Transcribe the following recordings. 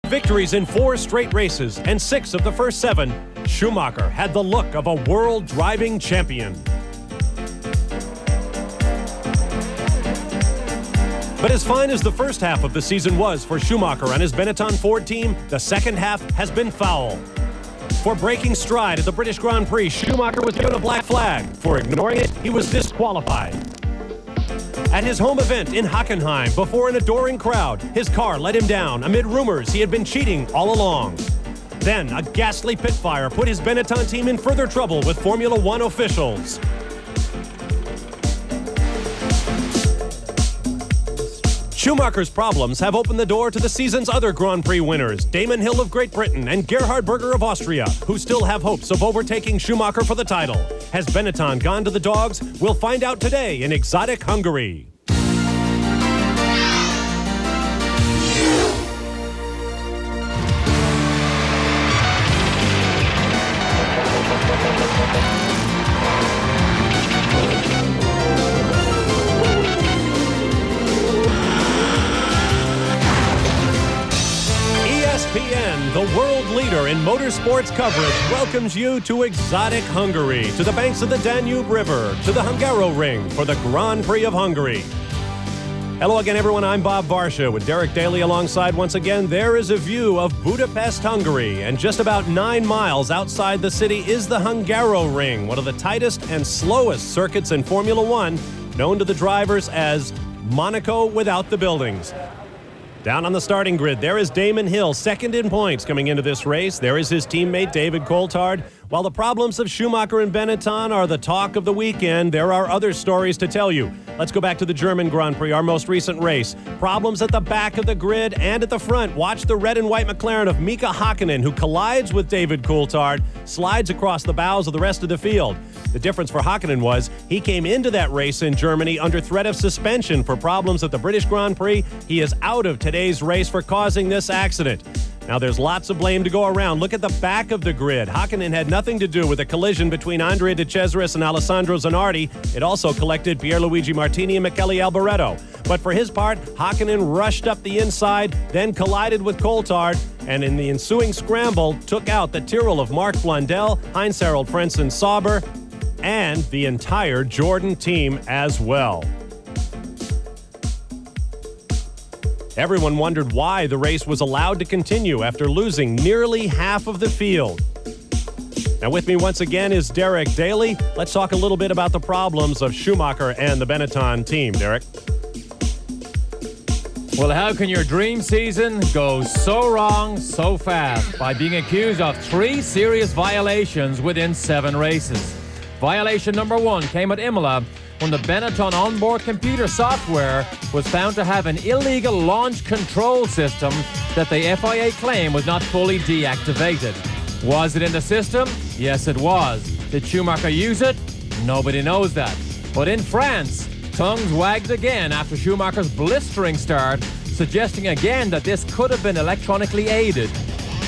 victories in 4 straight races and 6 of the first 7, Schumacher had the look of a world driving champion. But as fine as the first half of the season was for Schumacher and his Benetton Ford team, the second half has been foul. For breaking stride at the British Grand Prix, Schumacher was given a black flag. For ignoring it, he was disqualified. At his home event in Hockenheim, before an adoring crowd, his car let him down amid rumors he had been cheating all along. Then, a ghastly pit fire put his Benetton team in further trouble with Formula One officials. Schumacher's problems have opened the door to the season's other Grand Prix winners, Damon Hill of Great Britain and Gerhard Berger of Austria, who still have hopes of overtaking Schumacher for the title. Has Benetton gone to the dogs? We'll find out today in exotic Hungary. ESPN, the world leader in motorsports coverage, welcomes you to exotic Hungary, to the banks of the Danube River, to the Hungaroring for the Grand Prix of Hungary. Hello again, everyone. I'm Bob Varsha with Derek Daly alongside. Once again, there is a view of Budapest, Hungary, and just about 9 miles outside the city is the Hungaroring, one of the tightest and slowest circuits in Formula One, known to the drivers as Monaco without the buildings. Down on the starting grid, there is Damon Hill, second in points coming into this race. There is his teammate, David Coulthard. While the problems of Schumacher and Benetton are the talk of the weekend, there are other stories to tell you. Let's go back to the German Grand Prix, our most recent race. Problems at the back of the grid and at the front. Watch the red and white McLaren of Mika Hakkinen, who collides with David Coulthard, slides across the bows of the rest of the field. The difference for Hakkinen was he came into that race in Germany under threat of suspension for problems at the British Grand Prix. He is out of today's race for causing this accident. Now, there's lots of blame to go around. Look at the back of the grid. Hakkinen had nothing to do with a collision between Andrea De Cesaris and Alessandro Zanardi. It also collected Pierluigi Martini and Michele Alboreto. But for his part, Hakkinen rushed up the inside, then collided with Coulthard, and in the ensuing scramble, took out the Tyrrell of Mark Blundell, Heinz-Harald Frentzen Sauber, and the entire Jordan team as well. Everyone wondered why the race was allowed to continue after losing nearly half of the field. Now with me once again is Derek Daly. Let's talk a little bit about the problems of Schumacher and the Benetton team. Derek? Well, how can your dream season go so wrong so fast? By being accused of 3 serious violations within 7 races. Violation number 1 came at Imola when the Benetton onboard computer software was found to have an illegal launch control system that the FIA claimed was not fully deactivated. Was it in the system? Yes, it was. Did Schumacher use it? Nobody knows that. But in France, tongues wagged again after Schumacher's blistering start, suggesting again that this could have been electronically aided.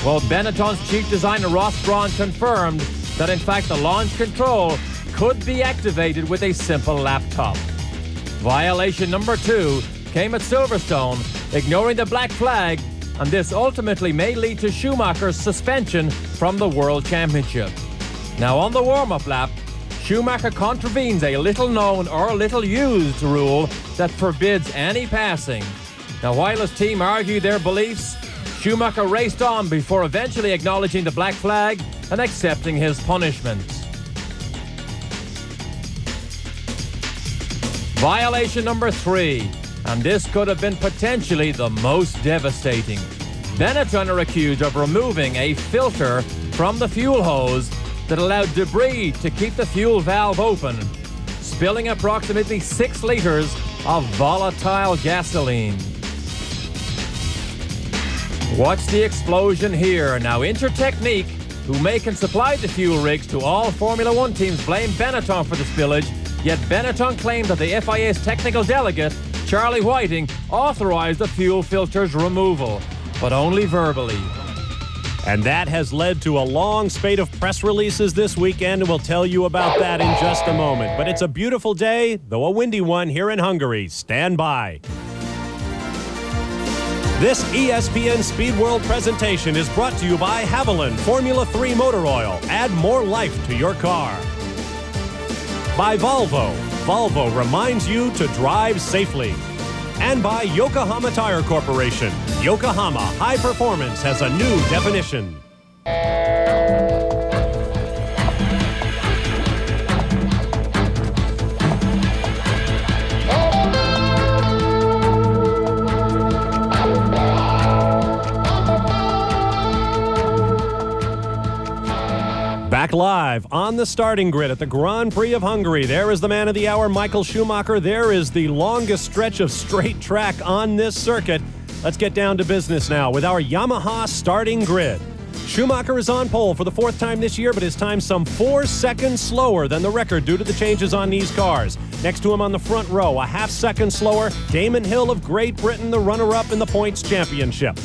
Well, Benetton's chief designer Ross Brawn confirmed that in fact the launch control could be activated with a simple laptop. Violation number 2 came at Silverstone, ignoring the black flag, and this ultimately may lead to Schumacher's suspension from the World Championship. Now on the warm-up lap, Schumacher contravenes a little-known or little-used rule that forbids any passing. Now while his team argued their beliefs, Schumacher raced on before eventually acknowledging the black flag and accepting his punishment. Violation number 3, and this could have been potentially the most devastating. Benetton are accused of removing a filter from the fuel hose that allowed debris to keep the fuel valve open, spilling approximately 6 liters of volatile gasoline. Watch the explosion here. Now Intertechnique, who make and supply the fuel rigs to all Formula One teams, blame Benetton for the spillage. Yet Benetton claimed that the FIA's technical delegate, Charlie Whiting, authorized the fuel filter's removal, but only verbally. And that has led to a long spate of press releases this weekend, and we'll tell you about that in just a moment. But it's a beautiful day, though a windy one, here in Hungary. Stand by. This ESPN Speed World presentation is brought to you by Haviland Formula 3 Motor Oil. Add more life to your car. By Volvo. Volvo reminds you to drive safely. And by Yokohama Tire Corporation. Yokohama High Performance has a new definition. Back live on the starting grid at the Grand Prix of Hungary. There is the man of the hour, Michael Schumacher. There is the longest stretch of straight track on this circuit. Let's get down to business now with our Yamaha starting grid. Schumacher is on pole for the fourth time this year, but his time some 4 seconds slower than the record due to the changes on these cars. Next to him on the front row, a half second slower, Damon Hill of Great Britain, the runner-up in the points championship.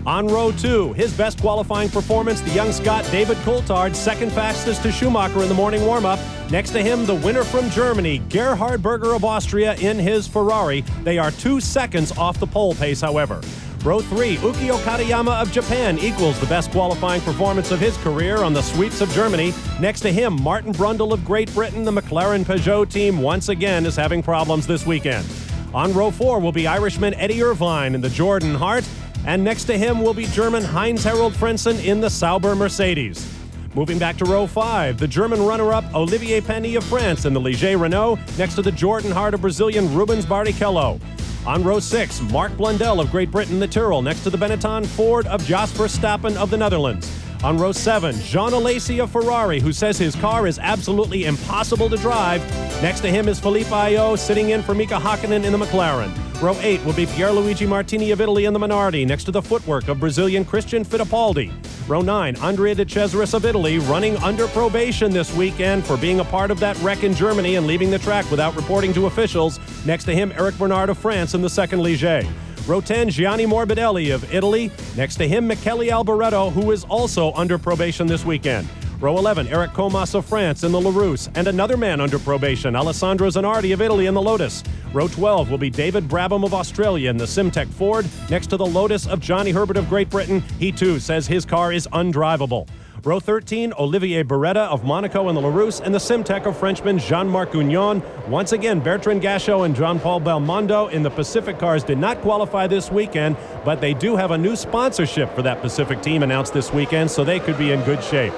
On row 2, his best qualifying performance, the young Scot David Coulthard, second fastest to Schumacher in the morning warm-up. Next to him, the winner from Germany, Gerhard Berger of Austria in his Ferrari. They are 2 seconds off the pole pace, however. Row 3, Ukio Katayama of Japan equals the best qualifying performance of his career on the sweeps of Germany. Next to him, Martin Brundle of Great Britain, the McLaren Peugeot team once again is having problems this weekend. On row 4 will be Irishman Eddie Irvine in the Jordan Hart. And next to him will be German Heinz-Harald Frentzen in the Sauber Mercedes. Moving back to row 5, the German runner-up Olivier Panis of France in the Ligier Renault, next to the Jordan Hart of Brazilian Rubens Barrichello. On row 6, Mark Blundell of Great Britain, the Tyrrell, next to the Benetton Ford of Jos Verstappen of the Netherlands. On row 7, Jean Alesi of Ferrari, who says his car is absolutely impossible to drive. Next to him is Felipe Ayo, sitting in for Mika Hakkinen in the McLaren. Row 8 will be Pierluigi Martini of Italy in the Minardi, next to the footwork of Brazilian Christian Fittipaldi. Row 9, Andrea De Cesaris of Italy, running under probation this weekend for being a part of that wreck in Germany and leaving the track without reporting to officials. Next to him, Eric Bernard of France in the second Ligier. Row 10, Gianni Morbidelli of Italy. Next to him, Michele Alboreto, who is also under probation this weekend. Row 11, Eric Comas of France in the Larousse, and another man under probation, Alessandro Zanardi of Italy in the Lotus. Row 12 will be David Brabham of Australia in the Simtek Ford, next to the Lotus of Johnny Herbert of Great Britain. He too says his car is undrivable. Row 13, Olivier Beretta of Monaco in the Larousse, and the Simtek of Frenchman Jean-Marc Gugnon. Once again, Bertrand Gachot and Jean-Paul Belmondo in the Pacific cars did not qualify this weekend, but they do have a new sponsorship for that Pacific team announced this weekend, so they could be in good shape.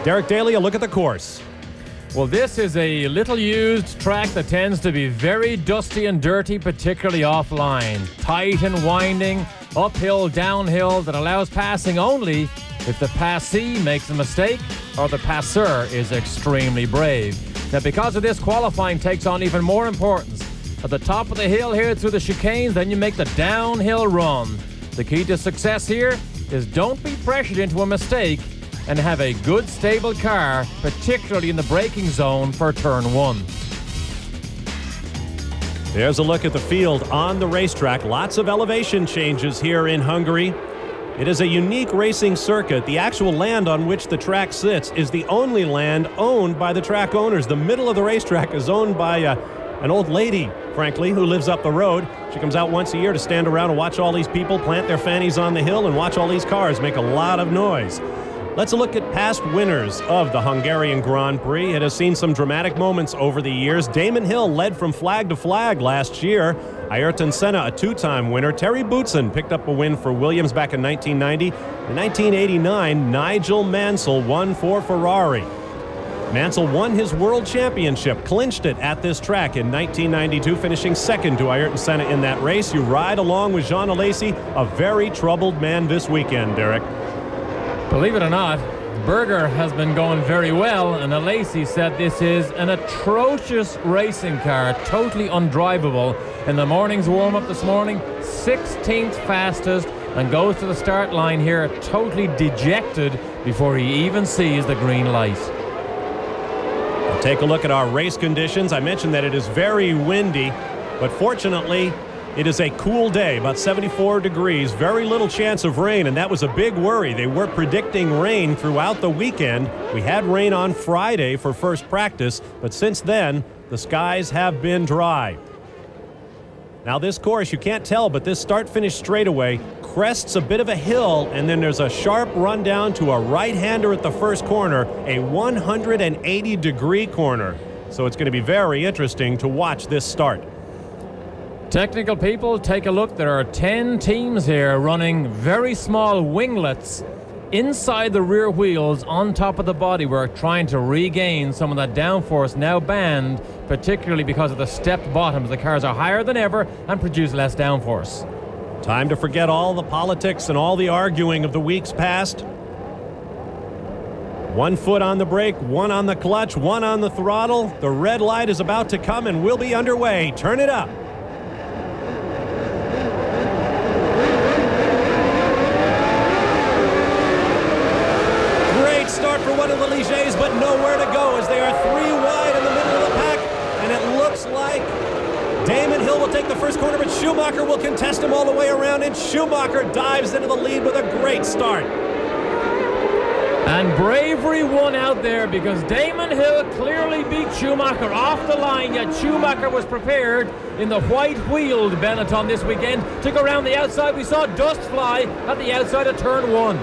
Derek Daly, a look at the course. Well, this is a little used track that tends to be very dusty and dirty, particularly offline. Tight and winding, uphill, downhill, that allows passing only if the passee makes a mistake or the passeur is extremely brave. Now, because of this, qualifying takes on even more importance. At the top of the hill here through the chicanes, then you make the downhill run. The key to success here is don't be pressured into a mistake and have a good, stable car, particularly in the braking zone for turn 1. There's a look at the field on the racetrack. Lots of elevation changes here in Hungary. It is a unique racing circuit. The actual land on which the track sits is the only land owned by the track owners. The middle of the racetrack is owned by an old lady, frankly, who lives up the road. She comes out once a year to stand around and watch all these people plant their fannies on the hill and watch all these cars make a lot of noise. Let's look at past winners of the Hungarian Grand Prix. It has seen some dramatic moments over the years. Damon Hill led from flag to flag last year. Ayrton Senna, a two-time winner. Terry Boutsen picked up a win for Williams back in 1990. In 1989, Nigel Mansell won for Ferrari. Mansell won his world championship, clinched it at this track in 1992, finishing second to Ayrton Senna in that race. You ride along with Jean Alesi, a very troubled man this weekend, Derek. Believe it or not, Berger has been going very well, and Alesi said this is an atrocious racing car, totally undrivable. In the morning's warm-up this morning, 16th fastest, and goes to the start line here totally dejected before he even sees the green light. We'll take a look at our race conditions. I mentioned that it is very windy, but fortunately, it is a cool day, about 74 degrees, very little chance of rain, and that was a big worry. They were predicting rain throughout the weekend. We had rain on Friday for first practice, but since then, the skies have been dry. Now this course, you can't tell, but this start-finish straightaway crests a bit of a hill, and then there's a sharp run down to a right-hander at the first corner, a 180-degree corner. So it's going to be very interesting to watch this start. Technical people, take a look. There are 10 teams here running very small winglets inside the rear wheels on top of the bodywork, trying to regain some of that downforce now banned, particularly because of the stepped bottoms. The cars are higher than ever and produce less downforce. Time to forget all the politics and all the arguing of the weeks past. 1 foot on the brake, 1 on the clutch, 1 on the throttle. The red light is about to come and we'll be underway. Turn it up. Start for one of the Ligets, but nowhere to go as they are 3 wide in the middle of the pack, and it looks like Damon Hill will take the first corner, but Schumacher will contest him all the way around, and Schumacher dives into the lead with a great start. And bravery won out there because Damon Hill clearly beat Schumacher off the line, yet Schumacher was prepared in the white-wheeled Benetton this weekend to go around the outside. We saw dust fly at the outside of turn 1.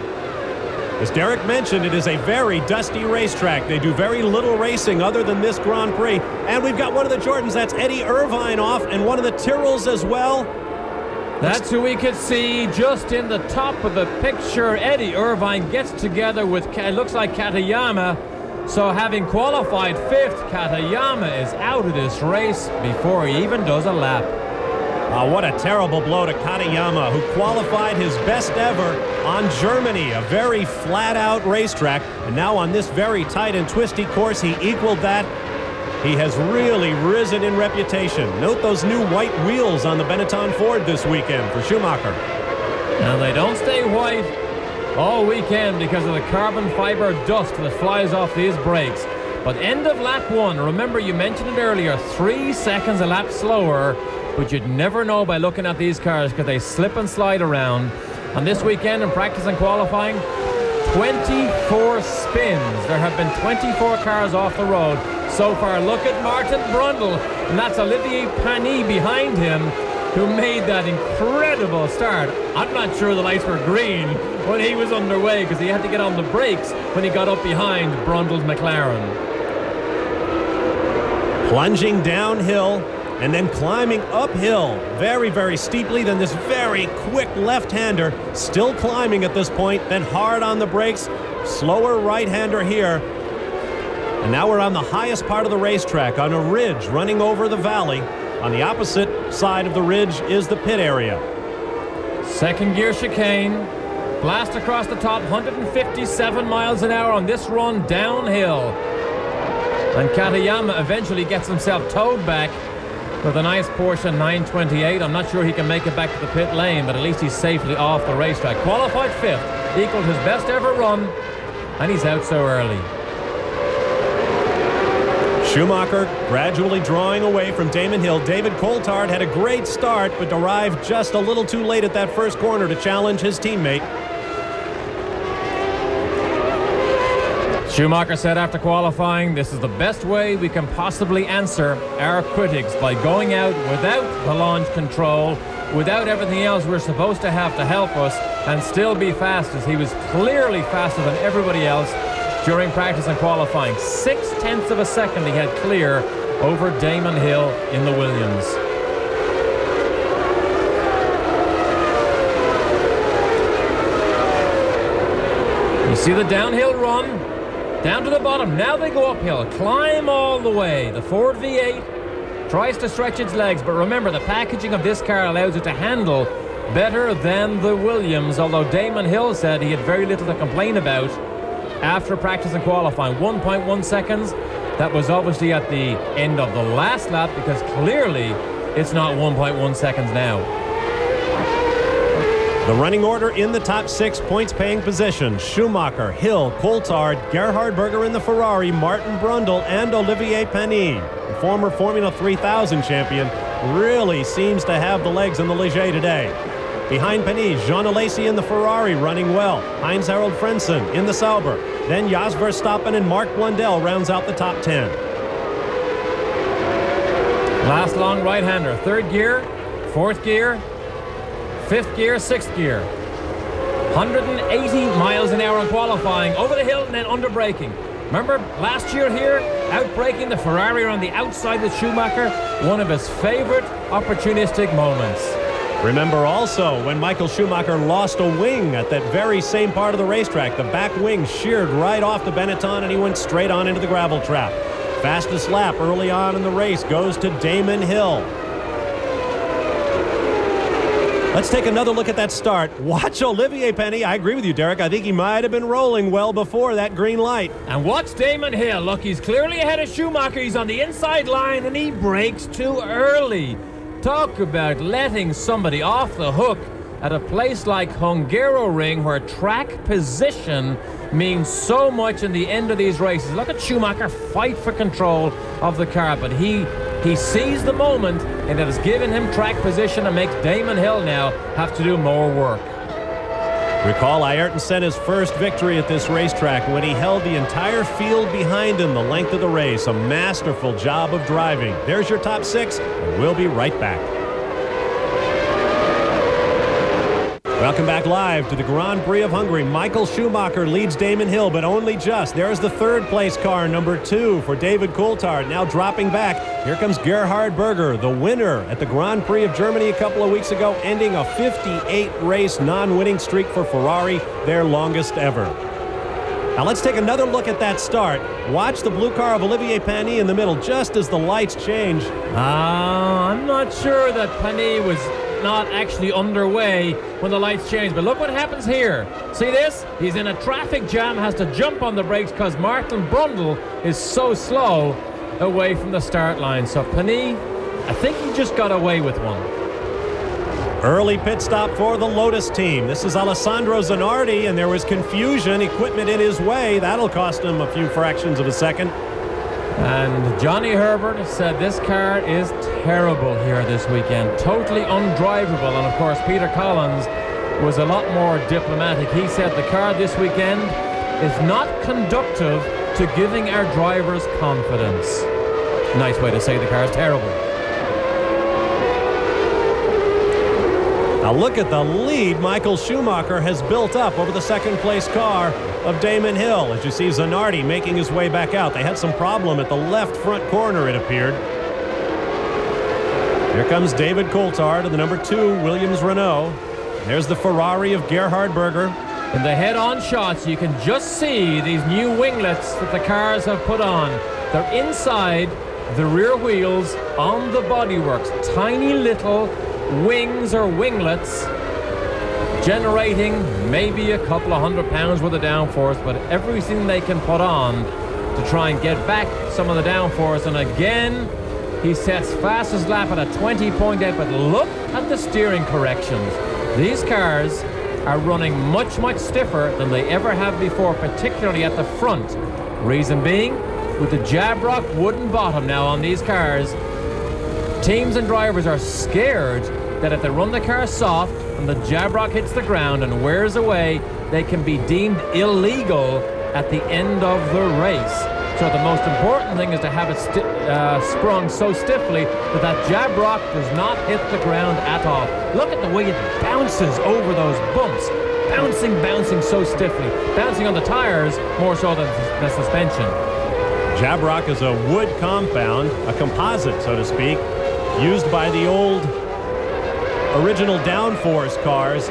As Derek mentioned, it is a very dusty racetrack. They do very little racing other than this Grand Prix. And we've got one of the Jordans, that's Eddie Irvine off, and one of the Tyrrells as well. That's who we could see just in the top of the picture. Eddie Irvine gets together with, it looks like Katayama. So having qualified 5th, Katayama is out of this race before he even does a lap. What a terrible blow to Katayama, who qualified his best ever on Germany, a very flat-out racetrack. And now on this very tight and twisty course, he equaled that. He has really risen in reputation. Note those new white wheels on the Benetton Ford this weekend for Schumacher. Now they don't stay white all weekend because of the carbon fiber dust that flies off these brakes. But end of lap 1, remember you mentioned it earlier, 3 seconds a lap slower. But you'd never know by looking at these cars because they slip and slide around. And this weekend in practice and qualifying, 24 spins. There have been 24 cars off the road so far. Look at Martin Brundle, and that's Olivier Panis behind him, who made that incredible start. I'm not sure the lights were green when he was underway because he had to get on the brakes when he got up behind Brundle's McLaren. Plunging downhill and then climbing uphill very, very steeply. Then this very quick left-hander, still climbing at this point, then hard on the brakes, slower right-hander here. And now we're on the highest part of the racetrack, on a ridge running over the valley. On the opposite side of the ridge is the pit area. Second gear chicane, blast across the top, 157 miles an hour on this run downhill. And Katayama eventually gets himself towed back with a nice Porsche 928. I'm not sure he can make it back to the pit lane, but at least he's safely off the racetrack. Qualified 5th, equaled his best ever run, and he's out so early. Schumacher gradually drawing away from Damon Hill. David Coulthard had a great start, but arrived just a little too late at that first corner to challenge his teammate. Schumacher said after qualifying, this is the best way we can possibly answer our critics, by going out without the launch control, without everything else we're supposed to have to help us, and still be fastest. He was clearly faster than everybody else during practice and qualifying. 0.6 of a second he had clear over Damon Hill in the Williams. You see the downhill run? Down to the bottom. Now they go uphill. Climb all the way. The Ford V8 tries to stretch its legs, but remember, the packaging of this car allows it to handle better than the Williams, although Damon Hill said he had very little to complain about after practice and qualifying. 1.1 seconds. That was obviously at the end of the last lap, because clearly it's not 1.1 seconds now. The running order in the top 6 points-paying positions: Schumacher, Hill, Coulthard, Gerhard Berger in the Ferrari, Martin Brundle, and Olivier Panis. The former Formula 3000 champion really seems to have the legs in the Ligier today. Behind Panis, Jean Alesi in the Ferrari running well. Heinz-Harald Frentzen in the Sauber. Then Jos Verstappen and Mark Blundell rounds out the top 10. Last long right-hander, third gear, fourth gear, fifth gear, sixth gear. 180 miles an hour in qualifying, over the hill and then under braking. Remember last year here, out-braking the Ferrari on the outside with Schumacher? One of his favorite opportunistic moments. Remember also when Michael Schumacher lost a wing at that very same part of the racetrack. The back wing sheared right off the Benetton and he went straight on into the gravel trap. Fastest lap early on in the race goes to Damon Hill. Let's take another look at that start. Watch Olivier Panis. I agree with you, Derek. I think he might have been rolling well before that green light. And watch Damon Hill. Look, he's clearly ahead of Schumacher. He's on the inside line and he brakes too early. Talk about letting somebody off the hook at a place like Hungaroring, where track position means so much in the end of these races. Look at Schumacher fight for control of the car, but he sees the moment, and it has given him track position and makes Damon Hill now have to do more work. Recall Ayrton Senna's first victory at this racetrack when he held the entire field behind him the length of the race. A masterful job of driving. There's your top six, and we'll be right back. Welcome back live to the Grand Prix of Hungary. Michael Schumacher leads Damon Hill, but only just. There's the third place car, number 2, for David Coulthard. Now dropping back. Here comes Gerhard Berger, the winner at the Grand Prix of Germany a couple of weeks ago, ending a 58-race non-winning streak for Ferrari, their longest ever. Now let's take another look at that start. Watch the blue car of Olivier Panis in the middle just as the lights change. I'm not sure that Panis was not actually underway when the lights change, but look what happens here. See this? He's in a traffic jam, has to jump on the brakes because Martin Brundle is so slow away from the start line. So Panis, I think he just got away with one. Early pit stop for the Lotus team. This is Alessandro Zanardi, and there was confusion, equipment in his way. That'll cost him a few fractions of a second. And Johnny Herbert said this car is terrible here this weekend. Totally undrivable. And of course, Peter Collins was a lot more diplomatic. He said the car this weekend is not conducive to giving our drivers confidence. Nice way to say the car is terrible. Now look at the lead Michael Schumacher has built up over the second place car of Damon Hill. As you see Zanardi making his way back out. They had some problem at the left front corner, it appeared. Here comes David Coulthard of the number 2 Williams Renault. There's the Ferrari of Gerhard Berger. In the head-on shots, you can just see these new winglets that the cars have put on. They're inside the rear wheels on the bodyworks. Tiny little wings or winglets generating maybe a couple of £100 worth of downforce, but everything they can put on to try and get back some of the downforce. And again, he sets fastest lap at a 20.8, but look at the steering corrections. These cars are running much, much stiffer than they ever have before, particularly at the front. Reason being, with the Jabrock wooden bottom now on these cars, teams and drivers are scared that if they run the car soft and the Jabrock hits the ground and wears away, they can be deemed illegal at the end of the race. So the most important thing is to have it sprung so stiffly that that Jabrock does not hit the ground at all. Look at the way it bounces over those bumps. Bouncing so stiffly. Bouncing on the tires more so than the suspension. Jabrock is a wood compound, a composite, so to speak, used by the old original downforce cars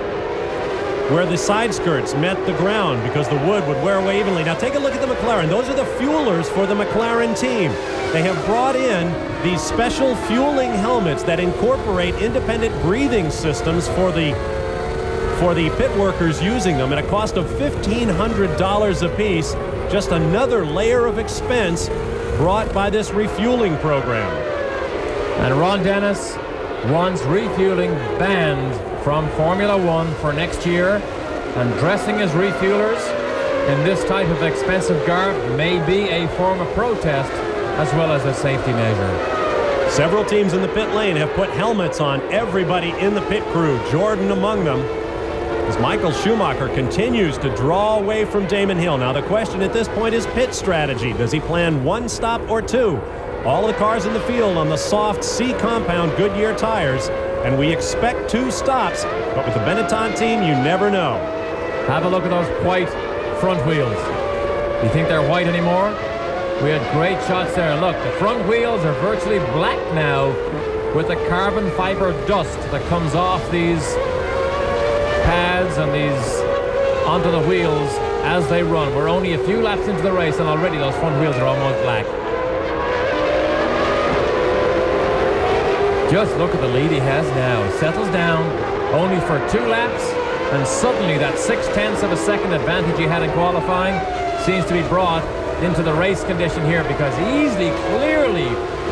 where the side skirts met the ground because the wood would wear away evenly. Now take a look at the McLaren. Those are the fuelers for the McLaren team. They have brought in these special fueling helmets that incorporate independent breathing systems for the pit workers using them at a cost of $1,500 a piece. Just another layer of expense brought by this refueling program. And Ron Dennis wants refueling banned from Formula One for next year, and dressing as refuelers in this type of expensive garb may be a form of protest as well as a safety measure. Several teams in the pit lane have put helmets on everybody in the pit crew, Jordan among them, as Michael Schumacher continues to draw away from Damon Hill. Now the question at this point is pit strategy. Does he plan one stop or two? All of the cars in the field on the soft C compound Goodyear tires. and we expect 2 stops, but with the Benetton team, you never know. Have a look at those white front wheels. You think they're white anymore? We had great shots there. Look, the front wheels are virtually black now with the carbon fiber dust that comes off these pads and these onto the wheels as they run. We're only a few laps into the race and already those front wheels are almost black. Just look at the lead he has now. He settles down only for 2 laps, and suddenly that 0.6 of a second advantage he had in qualifying seems to be brought into the race condition here, because easily, clearly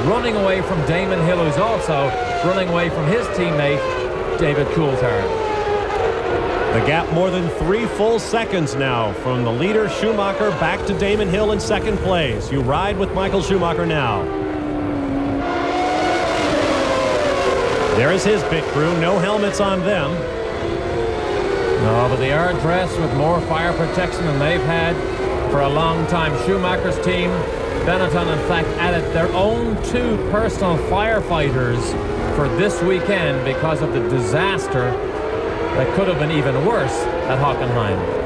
running away from Damon Hill, who's also running away from his teammate, David Coulthard. The gap more than 3 full seconds now from the leader Schumacher back to Damon Hill in second place. You ride with Michael Schumacher now. There is his pit crew. No helmets on them. No, but they are dressed with more fire protection than they've had for a long time. Schumacher's team, Benetton, in fact, added their own 2 personal firefighters for this weekend because of the disaster that could have been even worse at Hockenheim.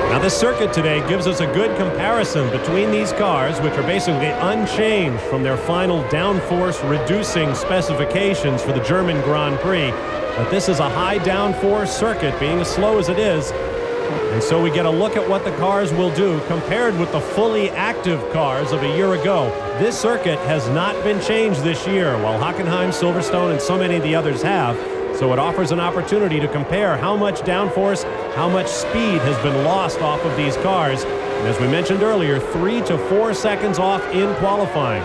Now this circuit today gives us a good comparison between these cars, which are basically unchanged from their final downforce reducing specifications for the German Grand Prix. But this is a high downforce circuit, being as slow as it is. And so we get a look at what the cars will do compared with the fully active cars of a year ago. This circuit has not been changed this year, while Hockenheim, Silverstone, and so many of the others have. So it offers an opportunity to compare how much downforce, how much speed has been lost off of these cars. And as we mentioned earlier, 3 to 4 seconds off in qualifying.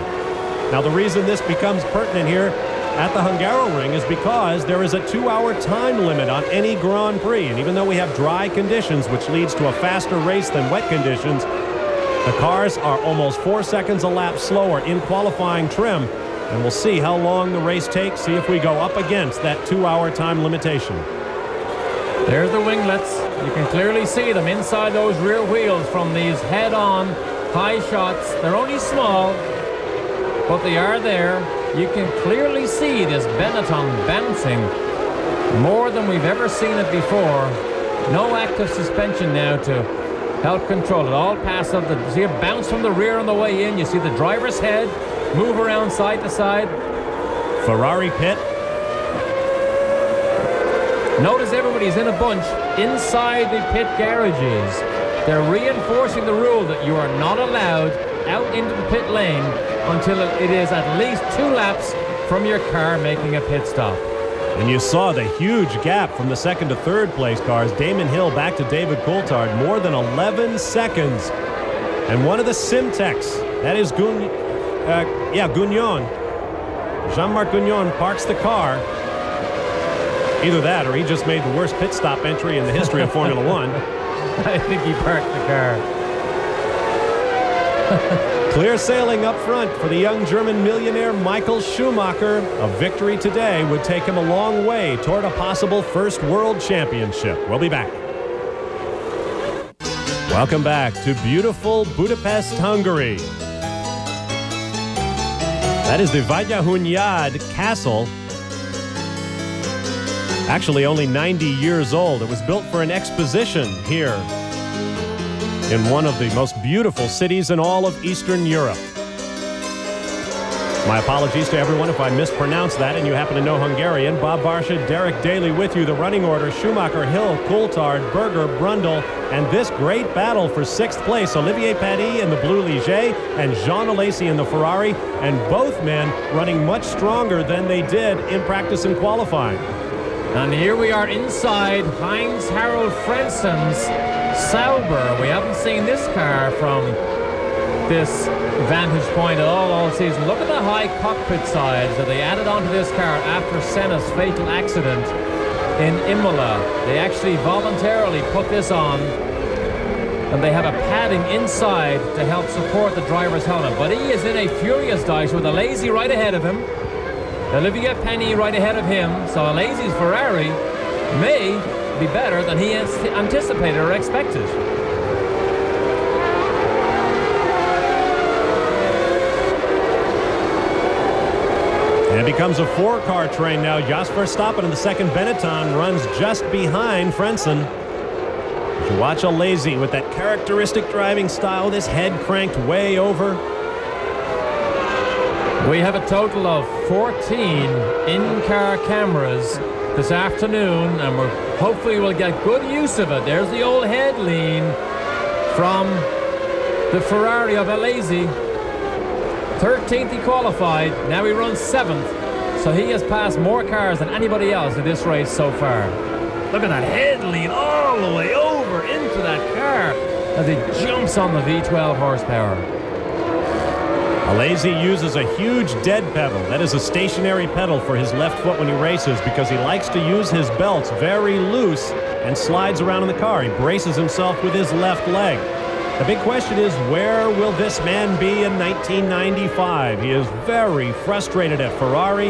Now the reason this becomes pertinent here at the Hungaroring is because there is a 2-hour time limit on any Grand Prix. And even though we have dry conditions, which leads to a faster race than wet conditions, the cars are almost 4 seconds a lap slower in qualifying trim. And we'll see how long the race takes, see if we go up against that 2-hour time limitation. There's the winglets. You can clearly see them inside those rear wheels from these head-on high shots. They're only small, but they are there. You can clearly see this Benetton bouncing more than we've ever seen it before. No active suspension now to help control it. All passive. You see it bounce from the rear on the way in. You see the driver's head move around side to side. Ferrari pit. Notice everybody's in a bunch inside the pit garages. They're reinforcing the rule that you are not allowed out into the pit lane until it is at least 2 laps from your car making a pit stop. And you saw the huge gap from the second to third place cars. Damon Hill back to David Coulthard, more than 11 seconds. And one of the Simtex, that is Gugnon. Jean-Marc Gugnon parks the car. Either that or he just made the worst pit stop entry in the history of Formula One. I think he parked the car. Clear sailing up front for the young German millionaire Michael Schumacher. A victory today would take him a long way toward a possible first world championship. We'll be back. Welcome back to beautiful Budapest, Hungary. That is the Városhunyad Castle. Actually only 90 years old. It was built for an exposition here in one of the most beautiful cities in all of Eastern Europe. My apologies to everyone if I mispronounced that and you happen to know Hungarian. Bob Varsha, Derek Daly with you. The running order: Schumacher, Hill, Coulthard, Berger, Brundle, and this great battle for 6th place. Olivier Panis in the blue Ligier and Jean Alesi in the Ferrari, and both men running much stronger than they did in practice and qualifying. And here we are inside Heinz-Harald Frenzen's Sauber. We haven't seen this car from this vantage point at all season. Look at the high cockpit sides that they added onto this car after Senna's fatal accident in Imola. They actually voluntarily put this on, and they have a padding inside to help support the driver's helmet. But he is in a furious dive with Alesi right ahead of him. Olivier Panis right ahead of him. So Alesi's Ferrari may be better than he anticipated or expected. And it becomes a 4-car train now. Jos Verstappen in the second Benetton runs just behind Frentzen. As you watch Alesi with that characteristic driving style, with his head cranked way over. We have a total of 14 in-car cameras this afternoon, and hopefully we'll get good use of it. There's the old head lean from the Ferrari of Alesi. 13th he qualified, now he runs 7th, so he has passed more cars than anybody else in this race so far. Look at that head lean all the way over into that car as he jumps on the V12 horsepower. Alesi uses a huge dead pedal. That is a stationary pedal for his left foot when he races because he likes to use his belts very loose and slides around in the car. He braces himself with his left leg. The big question is, where will this man be in 1995? He is very frustrated at Ferrari.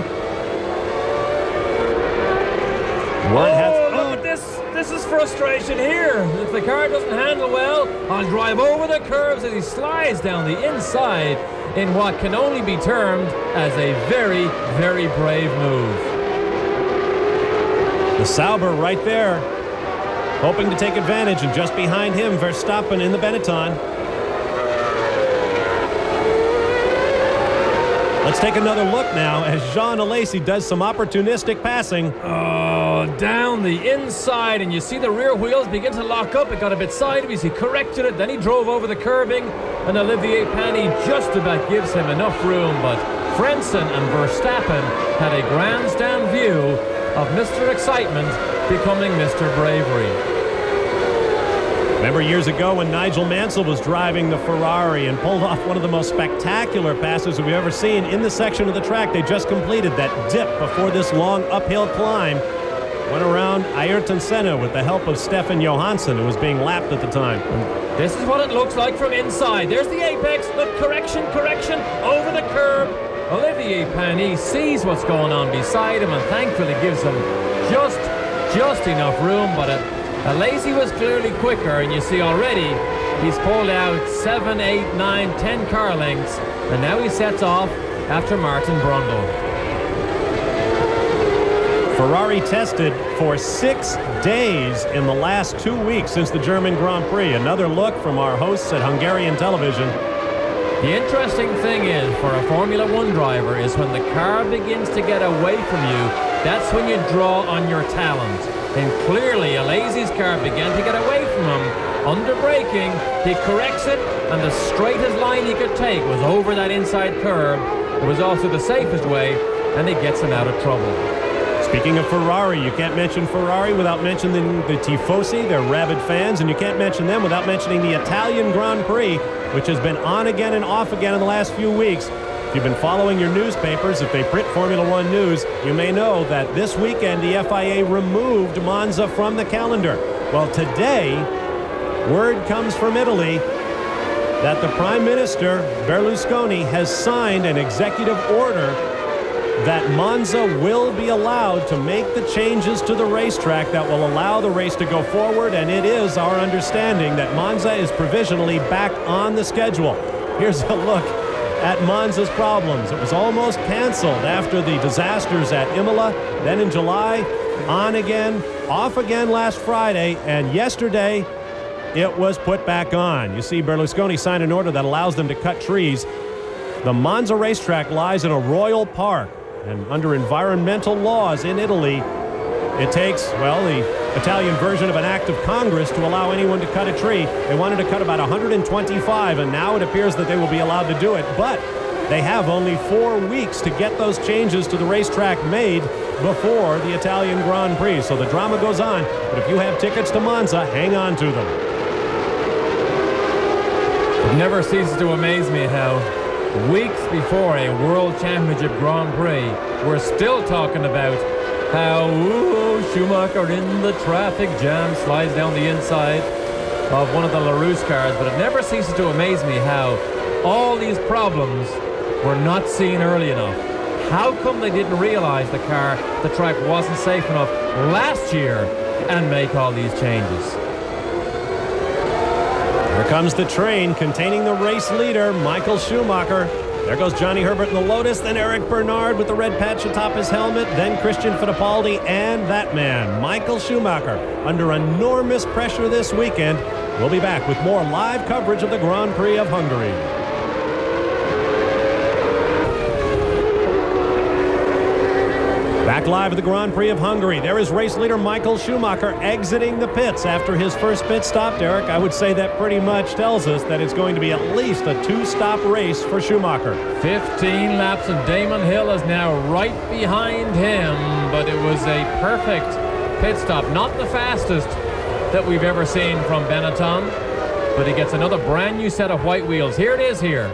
Look at this. This is frustration here. If the car doesn't handle well, I'll drive over the curves as he slides down the inside in what can only be termed as a very, very brave move. The Sauber right there, hoping to take advantage, and just behind him, Verstappen in the Benetton. Let's take another look now as Jean Alesi does some opportunistic passing. Oh, down the inside, and you see the rear wheels begin to lock up. It got a bit sideways. He corrected it, then he drove over the curbing, and Olivier Panis just about gives him enough room, but Frentzen and Verstappen had a grandstand view of Mr. Excitement becoming Mr. Bravery. Remember years ago when Nigel Mansell was driving the Ferrari and pulled off one of the most spectacular passes we've ever seen in the section of the track they just completed, that dip before this long uphill climb. Went around Ayrton Senna with the help of Stefan Johansson, who was being lapped at the time. This is what it looks like from inside. There's the apex. Look, correction, over the curb. Olivier Panis sees what's going on beside him and thankfully gives him just enough room, but Alesi was clearly quicker, and you see already he's pulled out 7, 8, 9, 10 car lengths, and now he sets off after Martin Brundle. Ferrari tested for 6 days in the last 2 weeks since the German Grand Prix. Another look from our hosts at Hungarian television. The interesting thing is, for a Formula One driver, is when the car begins to get away from you, that's when you draw on your talent. And clearly, Alesi's car began to get away from him. Under braking, he corrects it, and the straightest line he could take was over that inside curb. It was also the safest way, and it gets him out of trouble. Speaking of Ferrari, you can't mention Ferrari without mentioning the Tifosi, their rabid fans, and you can't mention them without mentioning the Italian Grand Prix, which has been on again and off again in the last few weeks. If you've been following your newspapers, if they print Formula One news, you may know that this weekend the FIA removed Monza from the calendar. Well, today, word comes from Italy that the Prime Minister, Berlusconi, has signed an executive order that Monza will be allowed to make the changes to the racetrack that will allow the race to go forward, and it is our understanding that Monza is provisionally back on the schedule. Here's a look at Monza's problems. It was almost canceled after the disasters at Imola, then in July, on again, off again last Friday, and yesterday it was put back on. You see, Berlusconi signed an order that allows them to cut trees. The Monza racetrack lies in a royal park, and under environmental laws in Italy, it takes, well, the Italian version of an act of Congress to allow anyone to cut a tree. They wanted to cut about 125, and now it appears that they will be allowed to do it, but they have only 4 weeks to get those changes to the racetrack made before the Italian Grand Prix. So the drama goes on, but if you have tickets to Monza, hang on to them. It never ceases to amaze me how weeks before a World Championship Grand Prix, we're still talking about how Schumacher in the traffic jam slides down the inside of one of the LaRousse cars, but it never ceases to amaze me how all these problems were not seen early enough. How come they didn't realize the track wasn't safe enough last year and make all these changes? Here comes the train containing the race leader, Michael Schumacher. There goes Johnny Herbert in the Lotus, then Eric Bernard with the red patch atop his helmet, then Christian Fittipaldi, and that man, Michael Schumacher, under enormous pressure this weekend. We'll be back with more live coverage of the Grand Prix of Hungary. Back live at the Grand Prix of Hungary. There is race leader Michael Schumacher exiting the pits after his first pit stop. Derek, I would say that pretty much tells us that it's going to be at least a two-stop race for Schumacher. 15 laps, and Damon Hill is now right behind him, but it was a perfect pit stop. Not the fastest that we've ever seen from Benetton, but he gets another brand new set of white wheels. Here it is here.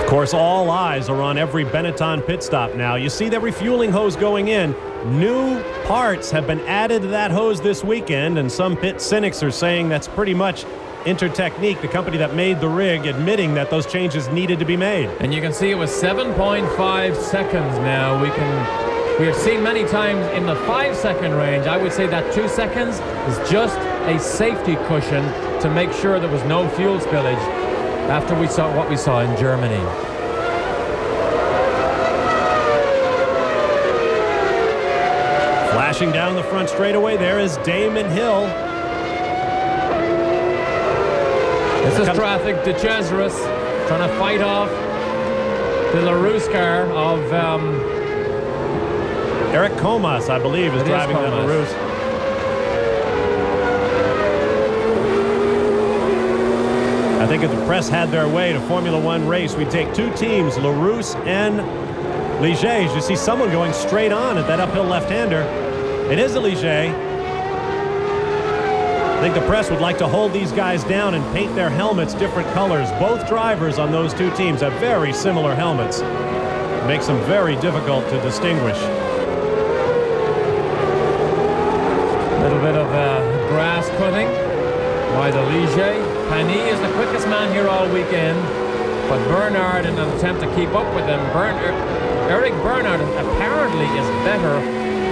Of course, all eyes are on every Benetton pit stop now. You see the refueling hose going in. New parts have been added to that hose this weekend, and some pit cynics are saying that's pretty much Intertechnique, the company that made the rig, admitting that those changes needed to be made. And you can see it was 7.5 seconds now. We have seen many times in the 5-second range. I would say that 2 seconds is just a safety cushion to make sure there was no fuel spillage after we saw what we saw in Germany. Flashing down the front straightaway, there is Damon Hill. This is traffic. De Cesaris trying to fight off the LaRousse car of Eric Comas, I believe, is driving the LaRousse. I think if the press had their way to Formula One race, we'd take two teams, LaRousse and Ligier. You see someone going straight on at that uphill left-hander. It is a Ligier. I think the press would like to hold these guys down and paint their helmets different colors. Both drivers on those two teams have very similar helmets. It makes them very difficult to distinguish. A little bit of grass cutting by the Ligier. Pani is the quickest man here all weekend, but Bernard, in an attempt to keep up with him, Eric Bernard apparently is better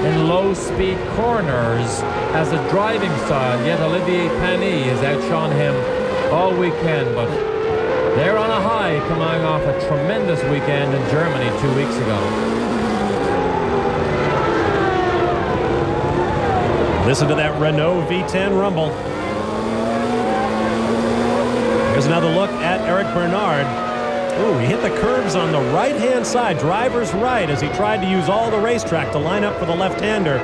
in low-speed corners as a driving style, yet Olivier Pani has outshone him all weekend, but they're on a high coming off a tremendous weekend in Germany 2 weeks ago. Listen to that Renault V10 rumble. Here's another look at Eric Bernard. Ooh, he hit the curbs on the right-hand side, driver's right, as he tried to use all the racetrack to line up for the left-hander.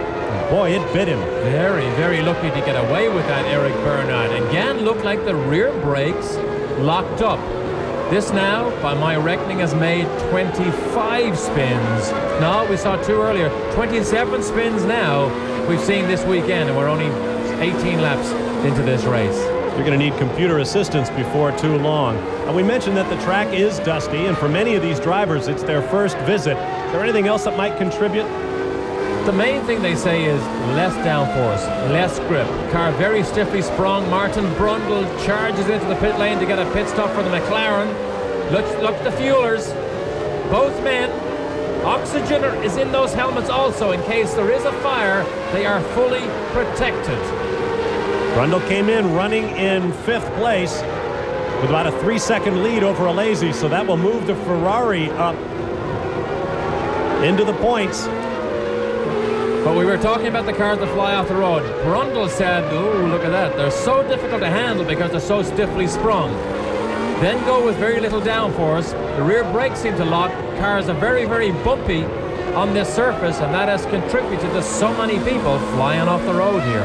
Boy, it bit him. Very, very lucky to get away with that, Eric Bernard. Again, looked like the rear brakes locked up. This now, by my reckoning, has made 25 spins. No, we saw 2 earlier. 27 spins now we've seen this weekend, and we're only 18 laps into this race. You're going to need computer assistance before too long. And we mentioned that the track is dusty, and for many of these drivers, it's their first visit. Is there anything else that might contribute? The main thing they say is less downforce, less grip. Car very stiffly sprung. Martin Brundle charges into the pit lane to get a pit stop for the McLaren. Look at the fuelers. Both men. Oxygen is in those helmets also. In case there is a fire, they are fully protected. Brundle came in running in 5th place with about a 3-second lead over Alesi, so that will move the Ferrari up into the points. But we were talking about the cars that fly off the road. Brundle said, oh, look at that. They're so difficult to handle because they're so stiffly sprung. Then go with very little downforce. The rear brakes seem to lock. Cars are very, very bumpy on this surface, and that has contributed to so many people flying off the road here.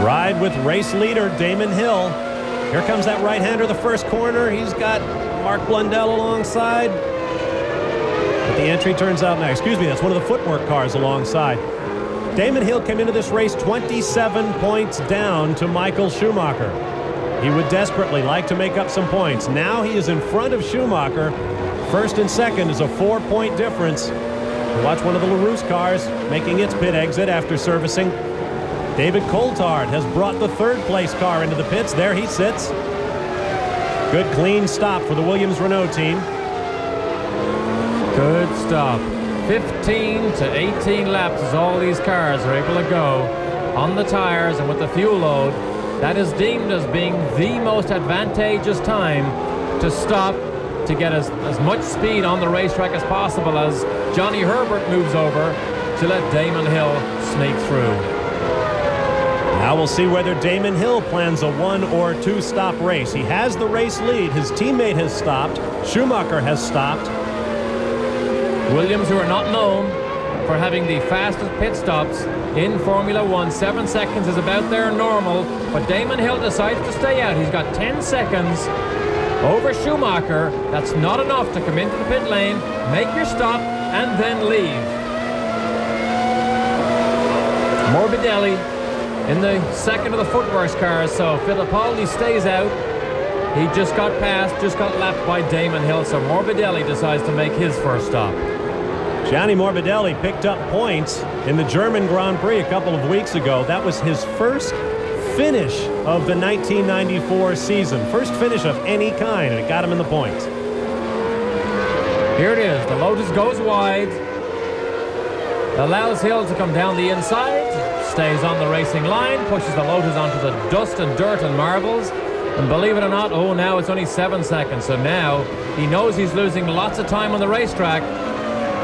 Ride with race leader Damon Hill. Here comes that right-hander, the first corner. He's got Mark Blundell alongside. But the entry turns out now. Excuse me, that's one of the footwork cars alongside. Damon Hill came into this race 27 points down to Michael Schumacher. He would desperately like to make up some points. Now he is in front of Schumacher. First and second is a 4-point difference. Watch one of the LaRousse cars making its pit exit after servicing. David Coulthard has brought the 3rd place car into the pits. There he sits. Good clean stop for the Williams-Renault team. Good stop. 15 to 18 laps as all these cars are able to go on the tires and with the fuel load. That is deemed as being the most advantageous time to stop to get as much speed on the racetrack as possible as Johnny Herbert moves over to let Damon Hill sneak through. Now we'll see whether Damon Hill plans a 1 or 2 stop race. He has the race lead. His teammate has stopped. Schumacher has stopped. Williams, who are not known for having the fastest pit stops in Formula 1. 7 seconds is about their normal, but Damon Hill decides to stay out. He's got 10 seconds over Schumacher. That's not enough to come into the pit lane, make your stop, and then leave. Morbidelli in the second of the footwork cars, so Fittipaldi stays out. He just got passed, just got lapped by Damon Hill, so Morbidelli decides to make his first stop. Gianni Morbidelli picked up points in the German Grand Prix a couple of weeks ago. That was his first finish of the 1994 season. First finish of any kind, and it got him in the points. Here it is. The Lotus goes wide. Allows Hill to come down the inside. Stays on the racing line. Pushes the Lotus onto the dust and dirt and marbles. And believe it or not, now it's only 7 seconds. So now he knows he's losing lots of time on the racetrack.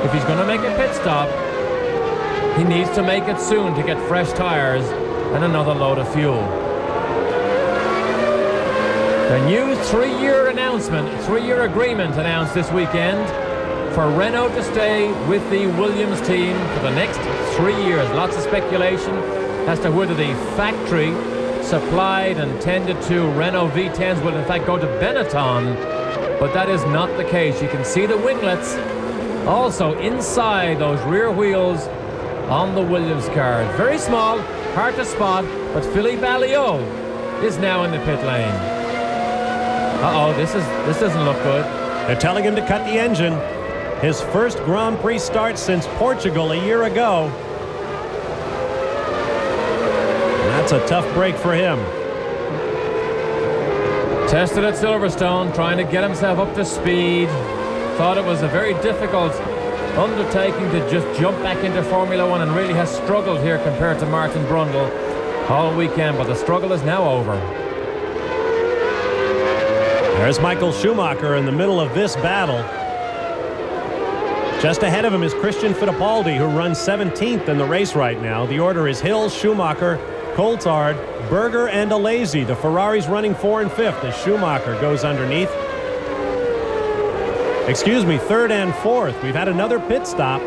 If he's going to make a pit stop, he needs to make it soon to get fresh tires and another load of fuel. The new 3-year announcement, 3-year agreement announced this weekend for Renault to stay with the Williams team for the next 3 years. Lots of speculation as to whether the factory supplied and tended to Renault V10s will in fact go to Benetton, but that is not the case. You can see the winglets also inside those rear wheels on the Williams car. Very small, hard to spot, but Philippe Alliot is now in the pit lane. This doesn't look good. They're telling him to cut the engine. His first Grand Prix start since Portugal a year ago. And that's a tough break for him. Tested at Silverstone, trying to get himself up to speed. Thought it was a very difficult undertaking to just jump back into Formula 1, and really has struggled here compared to Martin Brundle all weekend, but the struggle is now over. There's Michael Schumacher in the middle of this battle. Just ahead of him is Christian Fittipaldi, who runs 17th in the race right now. The order is Hill, Schumacher, Coulthard, Berger, and Alesi. The Ferrari's running 4 and 5th as Schumacher goes underneath. Excuse me, 3rd and 4th. We've had another pit stop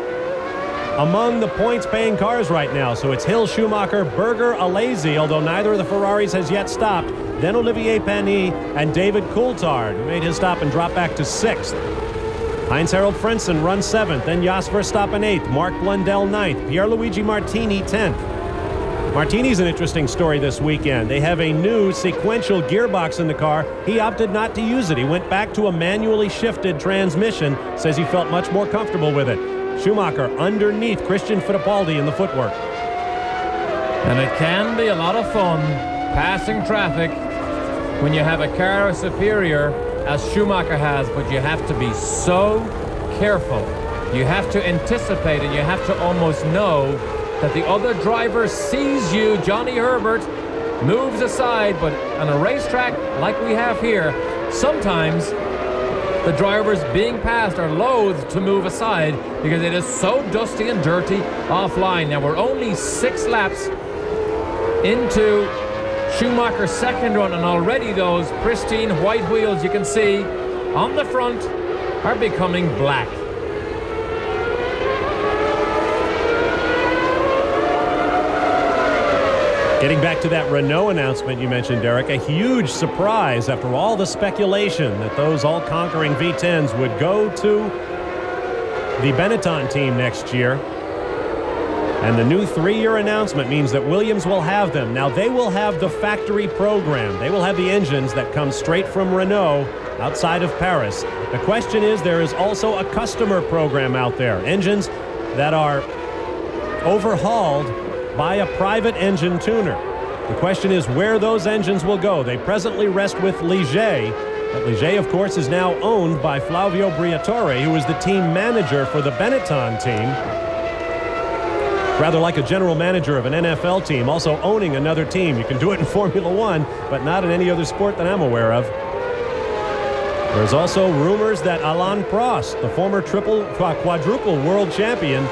among the points-paying cars right now. So it's Hill, Schumacher, Berger, Alesi, although neither of the Ferraris has yet stopped. Then Olivier Panis and David Coulthard, who made his stop and dropped back to 6th. Heinz-Harald Frentzen runs 7th, then Jos Verstappen 8th, Mark Blundell 9th, Pierluigi Martini 10th. Martini's an interesting story this weekend. They have a new sequential gearbox in the car. He opted not to use it. He went back to a manually shifted transmission, says he felt much more comfortable with it. Schumacher underneath Christian Fittipaldi in the footwork. And it can be a lot of fun passing traffic when you have a car superior as Schumacher has, but you have to be so careful. You have to anticipate, and you have to almost know that the other driver sees you. Johnny Herbert moves aside, but on a racetrack like we have here, sometimes the drivers being passed are loath to move aside because it is so dusty and dirty offline. Now we're only 6 laps into Schumacher's second run, and already those pristine white wheels you can see on the front are becoming black. Getting back to that Renault announcement you mentioned, Derek, a huge surprise after all the speculation that those all-conquering V10s would go to the Benetton team next year. And the new 3-year announcement means that Williams will have them. Now, they will have the factory program. They will have the engines that come straight from Renault outside of Paris. The question is, there is also a customer program out there. Engines that are overhauled by a private engine tuner. The question is where those engines will go. They presently rest with Ligier. But Ligier, of course, is now owned by Flavio Briatore, who is the team manager for the Benetton team. Rather like a general manager of an NFL team, also owning another team. You can do it in Formula 1, but not in any other sport that I'm aware of. There's also rumors that Alain Prost, the former quadruple world champion,